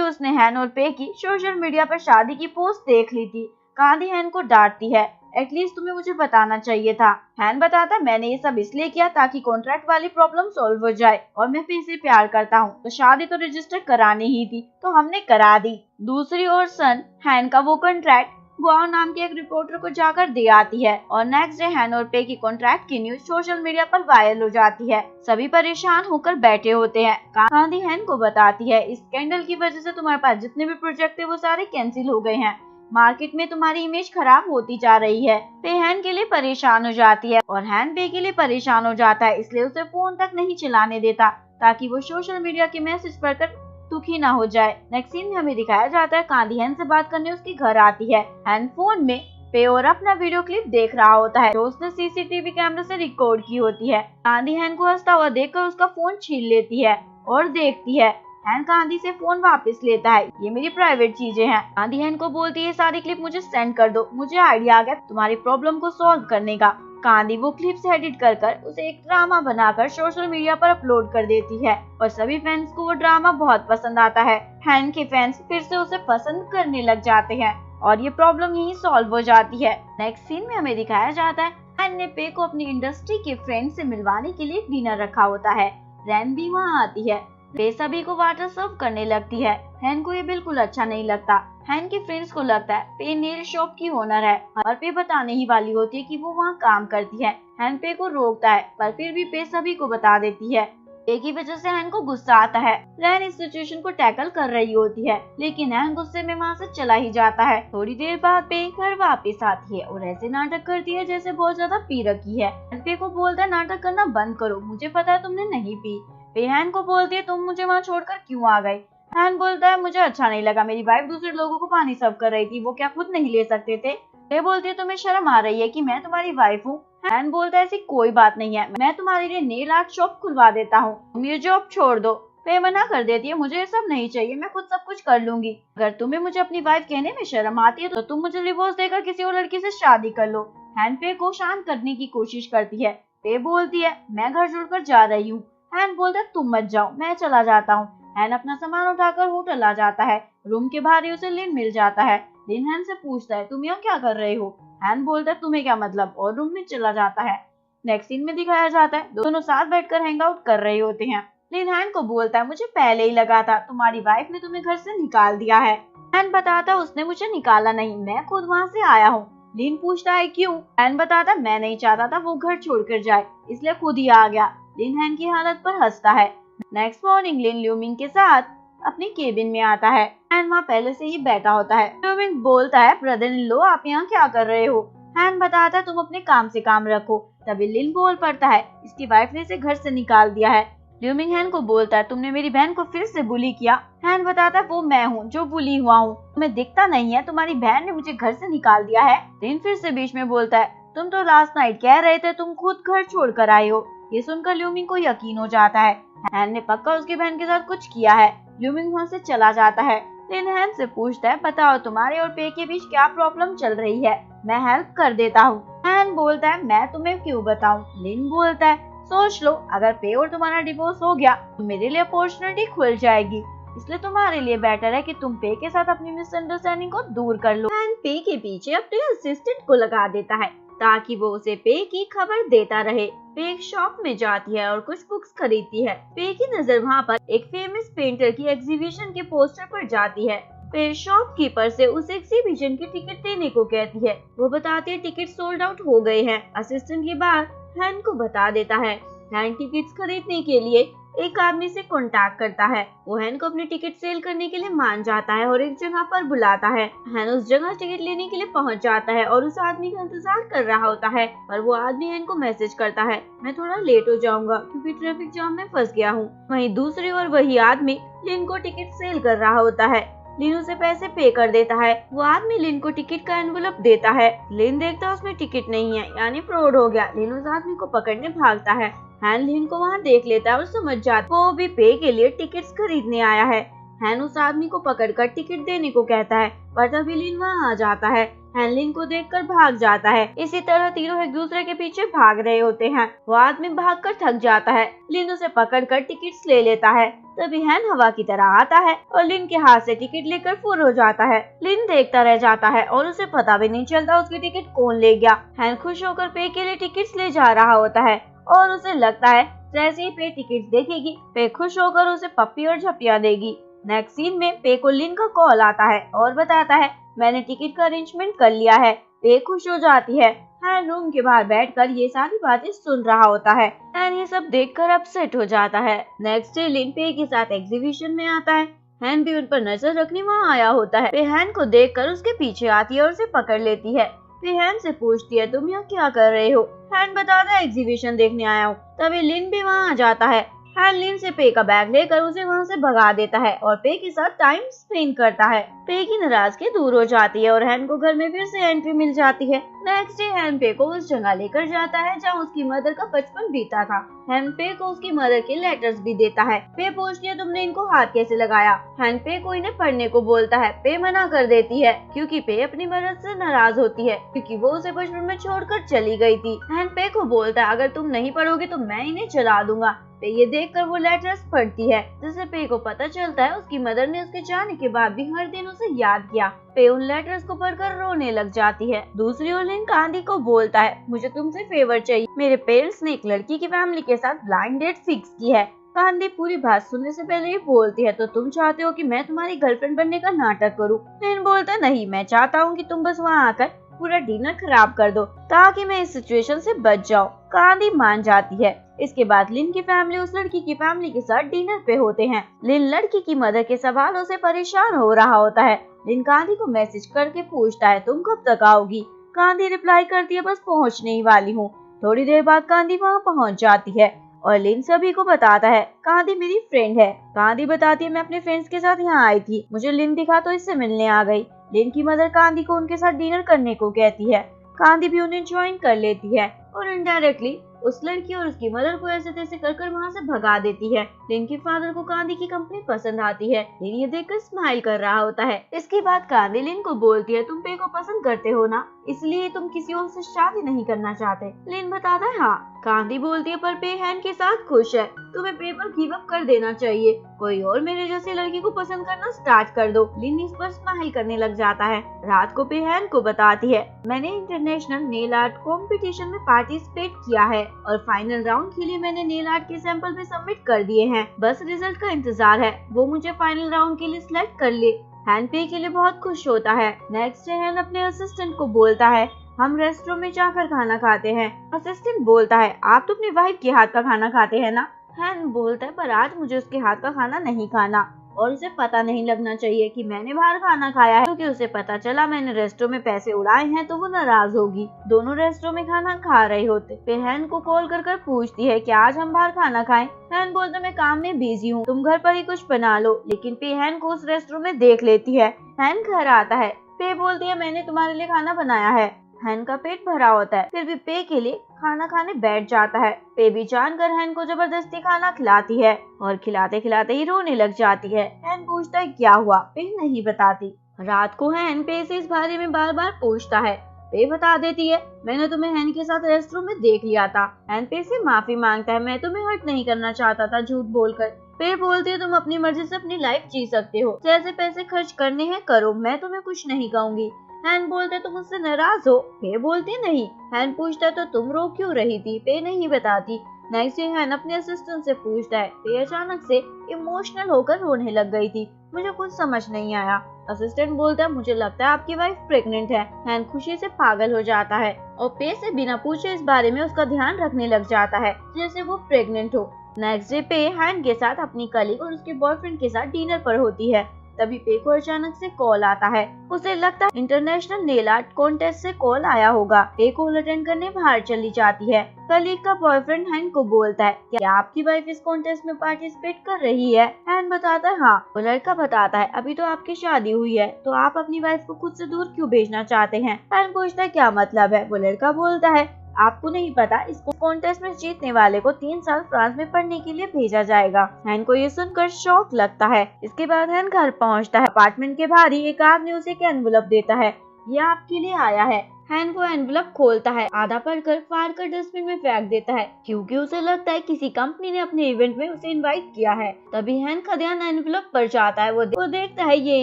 उसने हैन और पे की सोशल मीडिया पर शादी की पोस्ट देख ली थी। कांदी हैन को डांटती है एटलीस्ट तुम्हें मुझे बताना चाहिए था। हैन बताता मैंने ये सब इसलिए किया ताकि कॉन्ट्रैक्ट वाली प्रॉब्लम सॉल्व हो जाए और मैं पे से प्यार करता हूँ तो शादी तो रजिस्टर करानी ही थी तो हमने करा दी। दूसरी ओर सन हैन का वो कॉन्ट्रैक्ट गुआओ नाम के एक रिपोर्टर को जाकर दे आती है और नेक्स्ट डे हैन और पे की कॉन्ट्रैक्ट की न्यूज सोशल मीडिया पर वायरल हो जाती है। सभी परेशान होकर बैठे होते हैं। कांदी हैन को बताती है इस स्कैंडल की वजह से तुम्हारे पास जितने भी प्रोजेक्ट थे वो सारे कैंसिल हो गए हैं, मार्केट में तुम्हारी इमेज खराब होती जा रही है। पे हैन के लिए परेशान हो जाती है और हैन पे के लिए परेशान हो जाता है, इसलिए उसे फोन तक नहीं चलाने देता ताकि वो सोशल मीडिया के मैसेज पढ़कर दुखी ना हो जाए। नेक्स्ट सीन में हमें दिखाया जाता है कांदी हैन से बात करने उसके घर आती है। हैन फोन में पे और अपना वीडियो क्लिप देख रहा होता है जो उसने सीसीटीवी कैमरे से रिकॉर्ड की होती है। कांदी हैन को हंसता हुआ देखकर उसका फोन छीन लेती है और देखती है। हैन कांदी से फोन वापस लेता है। ये मेरी प्राइवेट चीजें हैं। कांदी हैन को बोलती है सारी क्लिप मुझे सेंड कर दो, मुझे आइडिया आ गया तुम्हारी प्रॉब्लम को सॉल्व करने का। कांदी वो क्लिप्स एडिट कर उसे एक ड्रामा बनाकर सोशल मीडिया पर अपलोड कर देती है और सभी फैंस को वो ड्रामा बहुत पसंद आता है। हैन के फैंस फिर से उसे पसंद करने लग जाते हैं और ये प्रॉब्लम यही सॉल्व हो जाती है। नेक्स्ट सीन में हमें दिखाया जाता है हैन ने पे को अपनी इंडस्ट्री के फ्रेंड से मिलवाने के लिए डिनर रखा होता है। रैन भी वहाँ आती है। पे सभी को वाटर सर्व करने लगती है। हैन को ये बिल्कुल अच्छा नहीं लगता। हैन के फ्रेंड्स को लगता है पे नेल शॉप की ओनर है और पे बताने ही वाली होती है कि वो वहाँ काम करती है। हैन पे को रोकता है पर फिर भी पे सभी को बता देती है। पे की वजह से हैन को गुस्सा आता है। रैन इस सिचुएशन को टैकल कर रही होती है लेकिन हैन गुस्से में वहाँ से चला ही जाता है। थोड़ी देर बाद पे घर वापस आती है और ऐसे नाटक करती है जैसे बहुत ज्यादा पी रखी है। पे को बोलता है नाटक करना बंद करो, मुझे पता है तुमने नहीं पी। पे हैन को बोलती है तुम मुझे वहाँ छोड़कर क्यों आ गए? हैन बोलता है मुझे अच्छा नहीं लगा, मेरी वाइफ दूसरे लोगों को पानी सर्व कर रही थी, वो क्या खुद नहीं ले सकते थे? पे बोलती है तुम्हें शर्म आ रही है कि मैं तुम्हारी वाइफ हूँ? हैन बोलता है ऐसी कोई बात नहीं है, मैं तुम्हारे लिए नेल आर्ट शॉप खुलवा देता हूँ, तुम ये जॉब छोड़ दो। पे मना कर देती है मुझे ये सब नहीं चाहिए, मैं खुद सब कुछ कर लूंगी। अगर तुम्हें मुझे अपनी वाइफ कहने में शर्म आती है तो तुम मुझे डिवोर्स देकर किसी और लड़की से शादी कर लो। हैन पे को शांत करने की कोशिश करती है। पे बोलती है मैं घर छोड़कर जा रही हूँ। हैन बोलता है तुम मत जाओ, मैं चला जाता हूँ। हैन अपना सामान उठाकर होटल आ जाता है। रूम के बाहर ही उसे लिन मिल जाता है। लिन हैन से पूछता है तुम यहाँ क्या कर रहे हो। हैन बोलता है तुम्हें क्या मतलब, और रूम में चला जाता है। नेक्स्ट सीन में दिखाया जाता है दोनों साथ बैठकर हैंग आउट कर रहे होते हैं। लिन हैन को बोलता है मुझे पहले ही लगा था, तुम्हारी वाइफ ने तुम्हें घर से निकाल दिया है। हैन बताता उसने मुझे निकाला नहीं, मैं खुद वहाँ से आया हूँ। लिन पूछता है क्यों। हैन बताता मैं नहीं चाहता था वो घर छोड़कर जाए, इसलिए खुद ही आ गया। लिन हैन की हालत पर हंसता है। नेक्स्ट मॉर्निंग लिन ल्यूमिंग के साथ अपने केबिन में आता है। हैन वहाँ पहले से ही बैठा होता है। ल्यूमिंग बोलता है ब्रदर इन लो आप यहाँ क्या कर रहे हो। हैन बताता है तुम अपने काम से काम रखो। तभी लिन बोल पड़ता है इसकी वाइफ ने इसे घर से निकाल दिया है। ल्यूमिंग हैन को बोलता है तुमने मेरी बहन को फिर से बुली किया। हैन बताता है वो मैं हूँ जो बुली हुआ हूँ, तुम्हें दिखता नहीं है तुम्हारी बहन ने मुझे घर से निकाल दिया है। लिन फिर से बीच में बोलता है तुम तो लास्ट नाइट कह रहे थे तुम खुद घर छोड़कर आए हो। ये सुनकर ल्यूमिंग को यकीन हो जाता है हैन ने पक्का उसकी बहन के साथ कुछ किया है। ल्यूमिंग वहाँ से चला जाता है। लिन हैन से पूछता है बताओ तुम्हारे और पे के बीच क्या प्रॉब्लम चल रही है, मैं हेल्प कर देता हूँ। हैन बोलता है मैं तुम्हें क्यों बताऊँ। लिन बोलता है सोच लो अगर पे और तुम्हारा डिवोर्स हो गया तो मेरे लिए अपॉर्चुनिटी खुल जाएगी, इसलिए तुम्हारे लिए बेटर है कि तुम पे के साथ अपनी मिसअंडरस्टैंडिंग को दूर कर लो। हैन पे के पीछे अपने असिस्टेंट को लगा देता है ताकि वो उसे पे की खबर देता रहे। पे एक शॉप में जाती है और कुछ बुक्स खरीदती है। पे की नजर वहाँ पर एक फेमस पेंटर की एग्जीबिशन के पोस्टर पर जाती है। पे शॉपकीपर से उस एग्जीबिशन की टिकट देने को कहती है। वो बताती है टिकट सोल्ड आउट हो गए हैं। असिस्टेंट ये बात हैन को बता देता है। हैन टिकट्स खरीदने के लिए एक आदमी से कांटेक्ट करता है। वो हैन को अपनी टिकट सेल करने के लिए मान जाता है और एक जगह पर बुलाता है। हैन उस जगह टिकट लेने के लिए पहुंच जाता है और उस आदमी का इंतजार कर रहा होता है, पर वो आदमी हैन को मैसेज करता है मैं थोड़ा लेट हो जाऊंगा क्योंकि ट्रैफिक जाम में फंस गया हूँ। वहीं दूसरी ओर वही आदमी लिन को टिकट सेल कर रहा होता है। लिन उसे पैसे पे कर देता है। वो आदमी लिन को टिकट का एनवलप देता है। लिन देखता है उसमें टिकट नहीं है, यानी फ्रॉड हो गया। लिन उस आदमी को पकड़ने भागता है। हैन लिन को वहाँ देख लेता है और समझ जाता है वो भी पे के लिए टिकट्स खरीदने आया है। हैन उस आदमी को पकड़कर टिकट देने को कहता है, पर तभी लिन वहाँ आ जाता है। हैन लिन को देखकर भाग जाता है। इसी तरह तीनों एक दूसरे के पीछे भाग रहे होते हैं। वो आदमी भागकर थक जाता है। लिन उसे पकड़कर टिकट्स ले लेता है। तभी हैन हवा की तरह आता है और लिन के हाथ से टिकट लेकर फुर हो जाता है। लिन देखता रह जाता है और उसे पता भी नहीं चलता उसकी टिकट कौन ले गया। हैन खुश होकर पे के लिए टिकट्स ले जा रहा होता है और उसे लगता है जैसे ही पे टिकट्स देखेगी पे खुश होकर उसे पप्पी और झपिया देगी। नेक्स्ट सीन में पे को लिन का कॉल आता है और बताता है मैंने टिकट का अरेंजमेंट कर लिया है। पे खुश हो जाती है। हैन रूम के बाहर बैठकर ये सारी बातें सुन रहा होता है। हैन ये सब देखकर अपसेट हो जाता है। नेक्स्ट डे लिन पे के साथ एग्जीबिशन में आता है। हैन भी उन पर नजर रखने वहाँ आया होता है। पे हैन को देखकर उसके पीछे आती है और उसे पकड़ लेती है। पे हैन से पूछती है तुम यहाँ क्या कर रहे हो। हैन बताता है एग्जीबिशन देखने आया हूँ। तभी लिन भी वहाँ आ जाता है। हैन लिन से पे का बैग लेकर उसे वहाँ से भगा देता है और पे के साथ टाइम स्पेंड करता है। पे की नाराजगी दूर हो जाती है और हैन को घर में फिर से एंट्री मिल जाती है। नेक्स्ट डे हैन पे को उस जगह लेकर जाता है जहाँ उसकी मदर का बचपन बीता था। हैन पे को उसकी मदर के लेटर्स भी देता है। पे पूछती है तुमने इनको हाथ कैसे लगाया। हैन पे को इन्हें पढ़ने को बोलता है। पे मना कर देती है क्योंकि पे अपनी मदर से नाराज होती है क्योंकि वो उसे बचपन में छोड़कर चली गई थी। हैन पे को बोलता है अगर तुम नहीं पढ़ोगे तो मैं इन्हें चला दूंगा। पे ये देखकर वो लेटर्स पढ़ती है जिससे पे को पता चलता है उसकी मदर ने उसके जाने के बाद भी हर दिन उसे याद किया। पे उन लेटर्स को पढ़कर रोने लग जाती है। दूसरी ओर लिन कांदी को बोलता है मुझे तुमसे फेवर चाहिए। मेरे पेरेंट्स ने एक लड़की की फैमिली के साथ ब्लाइंड डेट फिक्स की है। कांदी पूरी बात सुनने से पहले ही बोलती है तो तुम चाहते हो कि मैं तुम्हारी गर्लफ्रेंड बनने का नाटक करूं। लिन बोलता नहीं, मैं चाहता हूँ कि तुम बस वहाँ आकर पूरा डिनर खराब कर दो ताकि मैं इस सिचुएशन से बच जाऊं। कांदी मान जाती है। इसके बाद लिन की फैमिली उस लड़की की फैमिली के साथ डिनर पे होते हैं। लिन लड़की की मदर के सवालों से परेशान हो रहा होता है। लिन कांदी को मैसेज करके पूछता है तुम कब तक आओगी। कांदी रिप्लाई करती है बस पहुँचने ही वाली हूँ। थोड़ी देर बाद कांदी वहाँ पहुँच जाती है और लिन सभी को बताता है कांदी मेरी फ्रेंड है। कांदी बताती है मैं अपने फ्रेंड्स के साथ यहाँ आई थी, मुझे लिन दिखा तो इससे मिलने आ गई। लिन की मदर कांदी को उनके साथ डिनर करने को कहती है। कांदी भी उन्हें ज्वाइन कर लेती है और इनडायरेक्टली उस लड़की और उसकी मदर को ऐसे तैसे कर वहाँ से भगा देती है। लिन के फादर को कांदी की कंपनी पसंद आती है। लिन ये देखकर स्माइल कर रहा होता है। इसके बाद कांदी लिन को बोलती है तुम पे को पसंद करते हो ना, इसलिए तुम किसी और से शादी नहीं करना चाहते। लिन बताता है हाँ। कांदी बोलती है पर पे हैन के साथ खुश है, तुम्हें पे पर गिव अप कर देना चाहिए। कोई और मेरे जैसी लड़की को पसंद करना स्टार्ट कर दो। लिन इस पर स्माइल करने लग जाता है। रात को पे हैन को बताती है, मैंने इंटरनेशनल नेल आर्ट कॉम्पिटिशन में पार्टिसिपेट किया है और फाइनल राउंड के लिए मैंने नेल आर्ट के सैंपल भी सबमिट कर दिए हैं। बस रिजल्ट का इंतजार है, वो मुझे फाइनल राउंड के लिए सिलेक्ट कर ले। हैन पे के लिए बहुत खुश होता है। नेक्स्ट डे हैन अपने असिस्टेंट को बोलता है, हम रेस्टोरेंट में जाकर खाना खाते हैं। असिस्टेंट बोलता है, आप तो अपनी वाइफ के हाथ का खाना खाते हैं ना। हैन बोलता है, पर आज मुझे उसके हाथ का खाना नहीं खाना और उसे पता नहीं लगना चाहिए कि मैंने बाहर खाना खाया है, क्योंकि उसे पता चला मैंने रेस्टोरेंट में पैसे उड़ाए हैं तो वो नाराज होगी। दोनों रेस्टोरेंट में खाना खा रहे होते। फिर हैन को कॉल कर पूछती है कि आज हम बाहर खाना खाएं। हैन बोलता है, मैं काम में बिजी हूँ, तुम घर पर ही कुछ बना लो। लेकिन पे हैन को उस रेस्टोरेंट में देख लेती है। हैन घर आता है। पे बोलती है, मैंने तुम्हारे लिए खाना बनाया है। हैन का पेट भरा होता है, फिर भी पे के लिए खाना खाने बैठ जाता है। पे भी जानकर हैन को जबरदस्ती खाना खिलाती है और खिलाते खिलाते ही रोने लग जाती है। हैन पूछता है, क्या हुआ? पे नहीं बताती। रात को हैन पे से इस बारे में बार बार पूछता है। पे बता देती है, मैंने तुम्हें हैन के साथ रेस्टोरेंट में देख लिया था। हैन पे से माफी मांगता है, मैं तुम्हें हर्ट नहीं करना चाहता था झूठ बोलकर। पे बोलती है, तुम अपनी मर्जी से अपनी लाइफ जी सकते हो, जैसे पैसे खर्च करने हैं करो, मैं तुम्हें कुछ नहीं कहूँगी। हैन बोलते, तुम मुझसे नाराज हो? पे बोलती नहीं। हैन पूछता, तो तुम रो क्यों रही थी? पे नहीं बताती। नेक्स्ट डे हैन अपने असिस्टेंट से पूछता है, पे अचानक से इमोशनल होकर रोने लग गई थी, मुझे कुछ समझ नहीं आया। असिस्टेंट बोलता है, मुझे लगता है आपकी वाइफ प्रेग्नेंट है। हैन खुशी से पागल हो जाता है और पे से बिना पूछे इस बारे में उसका ध्यान रखने लग जाता है जैसे वो प्रेग्नेंट हो। नेक्स्ट डे पे हैन के साथ अपनी कलीग और उसके बॉयफ्रेंड के साथ डिनर पर होती है। तभी पे को अचानक से कॉल आता है। उसे लगता है इंटरनेशनल नेल आर्ट कॉन्टेस्ट से कॉल आया होगा। पे कॉल अटेंड करने बाहर चली जाती है। कलीग का बॉयफ्रेंड हैन को बोलता है, क्या आपकी वाइफ इस कॉन्टेस्ट में पार्टिसिपेट कर रही है? हैन बताता है, हाँ। वो लड़का बताता है, अभी तो आपकी शादी हुई है, तो आप अपनी वाइफ को खुद से दूर क्यों भेजना चाहते हैं? हैन पूछता है, क्या मतलब है? वो लड़का बोलता है, आपको नहीं पता, इस कॉन्टेस्ट में जीतने वाले को 3 साल फ्रांस में पढ़ने के लिए भेजा जाएगा। हैन को ये सुनकर शौक लगता है। इसके बाद हैन घर पहुंचता है। अपार्टमेंट के बाहर ही एक आदमी उसे एक एनवलप देता है, ये आपके लिए आया है। हैन वो एनवलप खोलता है, आधा पढ़कर फाड़ कर डस्टबिन में फेंक देता है, क्योंकि उसे लगता है किसी कंपनी ने अपने इवेंट में उसे इनवाइट किया है। तभी हैन का ध्यान एनवलप पर जाता है। वो देखता है ये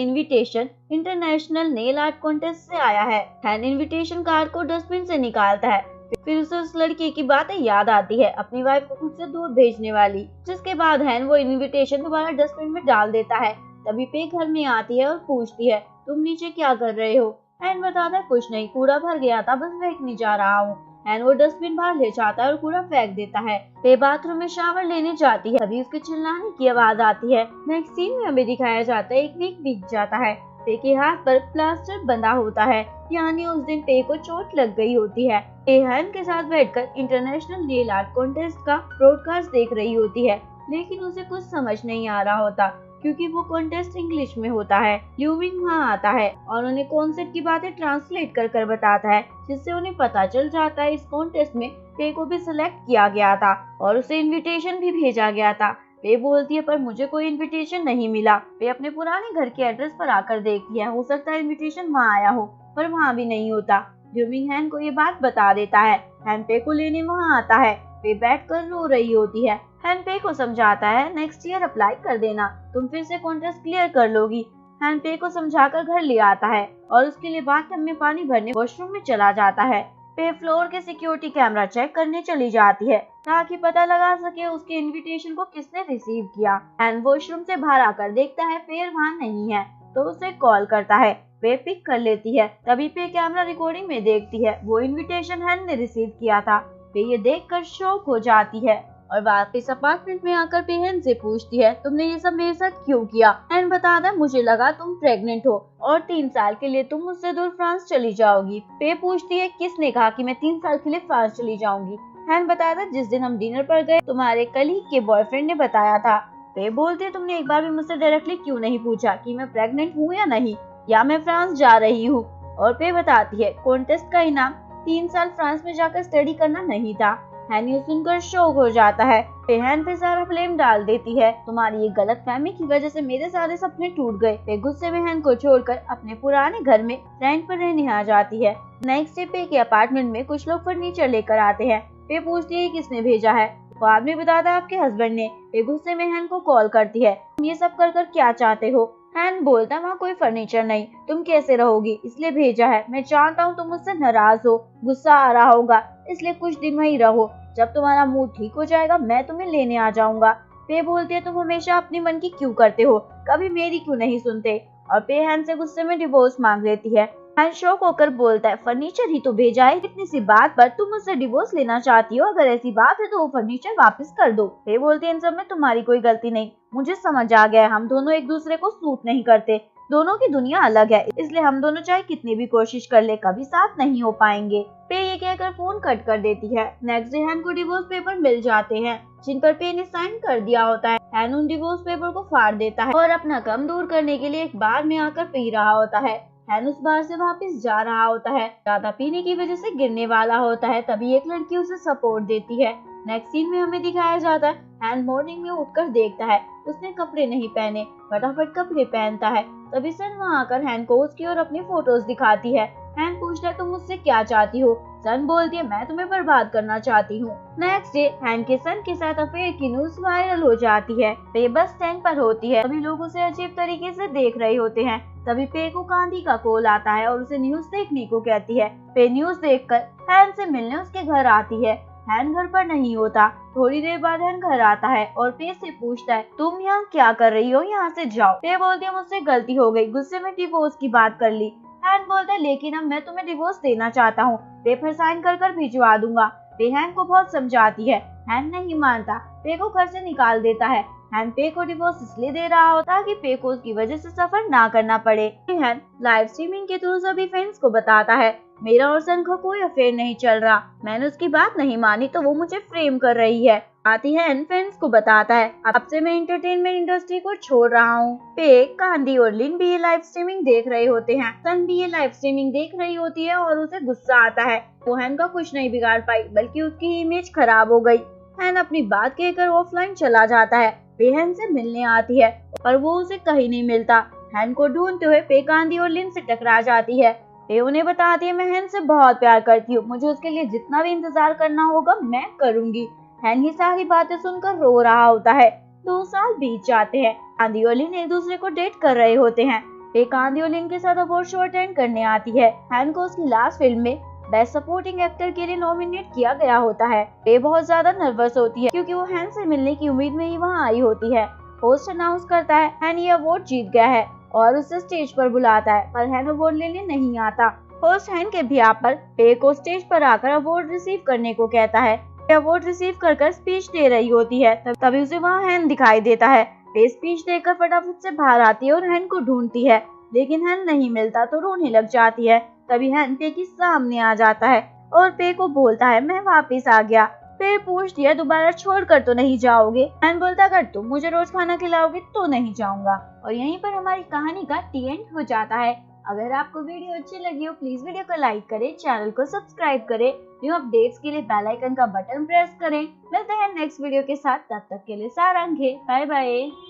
invitation international nail art contest से आया है। हैन इनविटेशन कार्ड को डस्टबिन से निकालता है। फिर उसे उस लड़की की बातें याद आती है, अपनी वाइफ को खुद से दूर भेजने वाली। जिसके बाद हैन वो इनविटेशन दोबारा डस्टबिन में डाल देता है। तभी पे घर में आती है और पूछती है, तुम नीचे क्या कर रहे हो? हैन बताता है, कुछ नहीं, कूड़ा भर गया था, बस फेंकने जा रहा हूँ। हैन वो डस्टबिन बाहर ले जाता है और कूड़ा फेंक देता है। पे बाथरूम में शावर लेने जाती है, तभी उसके चिल्लाने की आवाज आती है। नेक्स्ट सीन में हमें दिखाया जाता है, एक वीक बीत जाता है। पे के हाथ पर प्लास्टर बंधा होता है, यानी उस दिन पे को चोट लग गई होती है। पे हैन के साथ बैठकर इंटरनेशनल नेल आर्ट कॉन्टेस्ट का ब्रॉडकास्ट देख रही होती है, लेकिन उसे कुछ समझ नहीं आ रहा होता, क्योंकि वो कॉन्टेस्ट इंग्लिश में होता है। ल्यूविंग वहाँ आता है और उन्हें कॉन्सेप्ट की बातें ट्रांसलेट कर बताता है, जिससे उन्हें पता चल जाता है इस कॉन्टेस्ट में पे को भी सिलेक्ट किया गया था और उसे इन्विटेशन भी भेजा गया था। पे बोलती है, पर मुझे कोई इनविटेशन नहीं मिला। पे अपने पुराने घर के एड्रेस पर आकर देखती है, हो सकता है इनविटेशन वहाँ आया हो, पर वहाँ भी नहीं होता। ल्यूमिंग हैन को ये बात बता देता है। हैन पे को लेने वहाँ आता है। पे बैठकर रो रही होती है। हैन पे को समझाता है, नेक्स्ट ईयर अप्लाई कर देना, तुम फिर से कॉन्टेस्ट क्लियर कर लोगी। हैन पे को समझाकर घर ले आता है और उसके लिए बाथटब में पानी भरने वॉशरूम में चला जाता है। पे फ्लोर के सिक्योरिटी कैमरा चेक करने चली जाती है, ताकि पता लगा सके उसके इनविटेशन को किसने रिसीव किया। हैन वॉशरूम से बाहर आकर देखता है पे वहाँ नहीं है, तो उसे कॉल करता है। पे पिक कर लेती है। तभी पे कैमरा रिकॉर्डिंग में देखती है वो इनविटेशन हैन ने रिसीव किया था। पे ये देखकर शॉक हो जाती है और वापस अपार्टमेंट में आकर पे हैन से पूछती है, तुमने ये सब मेरे साथ क्यों किया? हैन बताता है, मुझे लगा तुम प्रेग्नेंट हो और 3 साल के लिए तुम मुझसे दूर फ्रांस चली जाओगी। पे पूछती है, किसने कहा कि मैं 3 साल के लिए फ्रांस चली जाऊंगी? हैन बताता है, जिस दिन हम डिनर पर गए तुम्हारे कलीग के बॉयफ्रेंड ने बताया था। पे बोलती है, तुमने एक बार भी मुझसे डायरेक्टली क्यों नहीं पूछा कि मैं प्रेग्नेंट हूँ या नहीं, या मैं फ्रांस जा रही हूँ? और पे बताती है, कॉन्टेस्ट का इनाम 3 साल फ्रांस में जाकर स्टडी करना नहीं था। हैन ये सुनकर शॉक हो जाता है। पे हैन पे सारा ब्लेम डाल देती है, तुम्हारी ये गलतफहमी की वजह से मेरे सारे सपने टूट गए। पे गुस्से में हैन को छोड़कर अपने पुराने घर में रेंट पर रहने आ जाती है। नेक्स्ट डे पे के अपार्टमेंट में कुछ लोग फर्नीचर लेकर आते हैं। पे पूछती है, किसने भेजा है? वो आदमी बताता है, आपके हस्बैंड ने। पे गुस्से में हैन को कॉल करती है, तुम ये सब कर क्या चाहते हो? हैन बोलता है वहाँ कोई फर्नीचर नहीं, तुम कैसे रहोगी, इसलिए भेजा है। मैं जानता हूँ तुम मुझसे नाराज हो, गुस्सा आ रहा होगा, इसलिए कुछ दिन वहीं रहो। जब तुम्हारा मूड ठीक हो जाएगा मैं तुम्हें लेने आ जाऊंगा। पे बोलती है तुम हमेशा अपनी मन की क्यों करते हो, कभी मेरी क्यों नहीं सुनते? और पे हैन से गुस्से में डिवोर्स मांग लेती है। हैन शॉक होकर बोलता है फर्नीचर ही तो भेजा है, इतनी सी बात पर तुम मुझसे डिवोर्स लेना चाहती हो? अगर ऐसी बात है तो वो फर्नीचर वापस कर दो। पे बोलती है इन सब में तुम्हारी कोई गलती नहीं, मुझे समझ आ गया है, हम दोनों एक दूसरे को सूट नहीं करते, दोनों की दुनिया अलग है, इसलिए हम दोनों चाहे कितनी भी कोशिश कर ले कभी साथ नहीं हो पाएंगे। पे ये कहकर फोन कट कर देती है। नेक्स्ट डे हैन को डिवोर्स पेपर मिल जाते हैं जिन पर पे ने साइन कर दिया होता है। हैन उन डिवोर्स पेपर को फाड़ देता है और अपना गम दूर करने के लिए एक बार में आकर पी रहा होता है। हैन उस बार से वापस जा रहा होता है, ज्यादा पीने की वजह से गिरने वाला होता है, तभी एक लड़की उसे सपोर्ट देती है। नेक्स्ट सीन में हमें दिखाया जाता है हैन मॉर्निंग में उठकर देखता है उसने कपड़े नहीं पहने, फटाफट कपड़े पहनता है। तभी सन वहाँ आकर हैन को उसकी और अपनी फोटोज दिखाती है। हैन पूछता है तुम मुझसे क्या चाहती हो? सन बोलती है मैं तुम्हें बर्बाद करना चाहती हूँ। नेक्स्ट डे हैन के सन के साथ अफेयर की न्यूज वायरल हो जाती है। पे बस स्टैंड पर होती है, सभी लोग उसे अजीब तरीके से देख रहे होते हैं। तभी पे को गांधी का कॉल आता है और उसे न्यूज देखने को कहती है। पे न्यूज देखकर हैन से मिलने उसके घर आती है। हैन घर पर नहीं होता। थोड़ी देर बाद हैन घर आता है और पे से पूछता है तुम यहाँ क्या कर रही हो, यहाँ से जाओ। पे बोलती है मुझसे गलती हो गई, गुस्से में डिवोर्स की बात कर ली। हैन बोलता है लेकिन अब मैं तुम्हें डिवोर्स देना चाहता हूँ, पेपर साइन कर भिजवा दूंगा। पे हैन को बहुत समझाती है, हैन नहीं मानता, पे को घर से निकाल देता है। हैन पे को डिवोर्स इसलिए दे रहा होता ताकि पे को उसकी वजह से सफर ना करना पड़े। हैन लाइव स्ट्रीमिंग के थ्रू सभी फ्रेंड्स को बताता है मेरा और सन का कोई अफेयर नहीं चल रहा, मैंने उसकी बात नहीं मानी तो वो मुझे फ्रेम कर रही है। आती है फ्रेंड्स को बताता है अब से मैं एंटरटेनमेंट इंडस्ट्री को छोड़ रहा हूँ। पे, गांधी और लिन भी ये लाइव स्ट्रीमिंग देख रहे होते हैं। सन भी ये लाइव स्ट्रीमिंग देख रही होती है और उसे गुस्सा आता है। वो हैन का कुछ नहीं बिगाड़ पाई बल्कि उसकी इमेज खराब हो गई। हैन अपनी बात कहकर ऑफलाइन चला जाता है। पे हैन से मिलने आती है पर वो उसे कहीं नहीं मिलता। हैन को ढूंढते हुए पे गांधी और लिन से टकरा जाती है। पे उन्हें बताती है मैं हैन से बहुत प्यार करती हूँ, मुझे उसके लिए जितना भी इंतजार करना होगा मैं करूंगी। हैन ये सारी बातें सुनकर रो रहा होता है। 2 साल बीत जाते हैं। गांधी और लिन एक दूसरे को डेट कर रहे होते हैं। पे गांधी और लिन के साथ अवार्ड शो अटेंड करने आती है। हैन को उसकी लास्ट फिल्म में बेस्ट सपोर्टिंग एक्टर के लिए नॉमिनेट किया गया होता है। पे बहुत ज्यादा नर्वस होती है क्योंकि वो हैन से मिलने की उम्मीद में ही वहाँ आई होती है। होस्ट अनाउंस करता है हैन ये अवार्ड जीत गया है और उसे स्टेज पर बुलाता है पर हैन अवार्ड लेने नहीं आता। होस्ट हैन के ब्याह पर पे को स्टेज पर आकर अवार्ड रिसीव करने को कहता है। अवार्ड रिसीव कर स्पीच दे रही होती है तभी उसे वहाँ हैन दिखाई देता है। पे स्पीच देकर फटाफट से बाहर आती है और हैन को ढूंढती है लेकिन हैन नहीं मिलता तो रोने लग जाती है। तभी हैन पे के सामने आ जाता है और पे को बोलता है मैं वापस आ गया। पे पूछती है दोबारा छोड़कर तो नहीं जाओगे? हैन बोलता अगर तुम मुझे रोज खाना खिलाओगे तो नहीं जाऊंगा। और यहीं पर हमारी कहानी का एंड हो जाता है। अगर आपको वीडियो अच्छी लगी हो प्लीज वीडियो को लाइक करें, चैनल को सब्सक्राइब करें, न्यू अपडेट्स के लिए बेल आइकन का बटन प्रेस करें। मिलते हैं नेक्स्ट वीडियो के साथ, तब तक के लिए सारंगे, बाय बाय।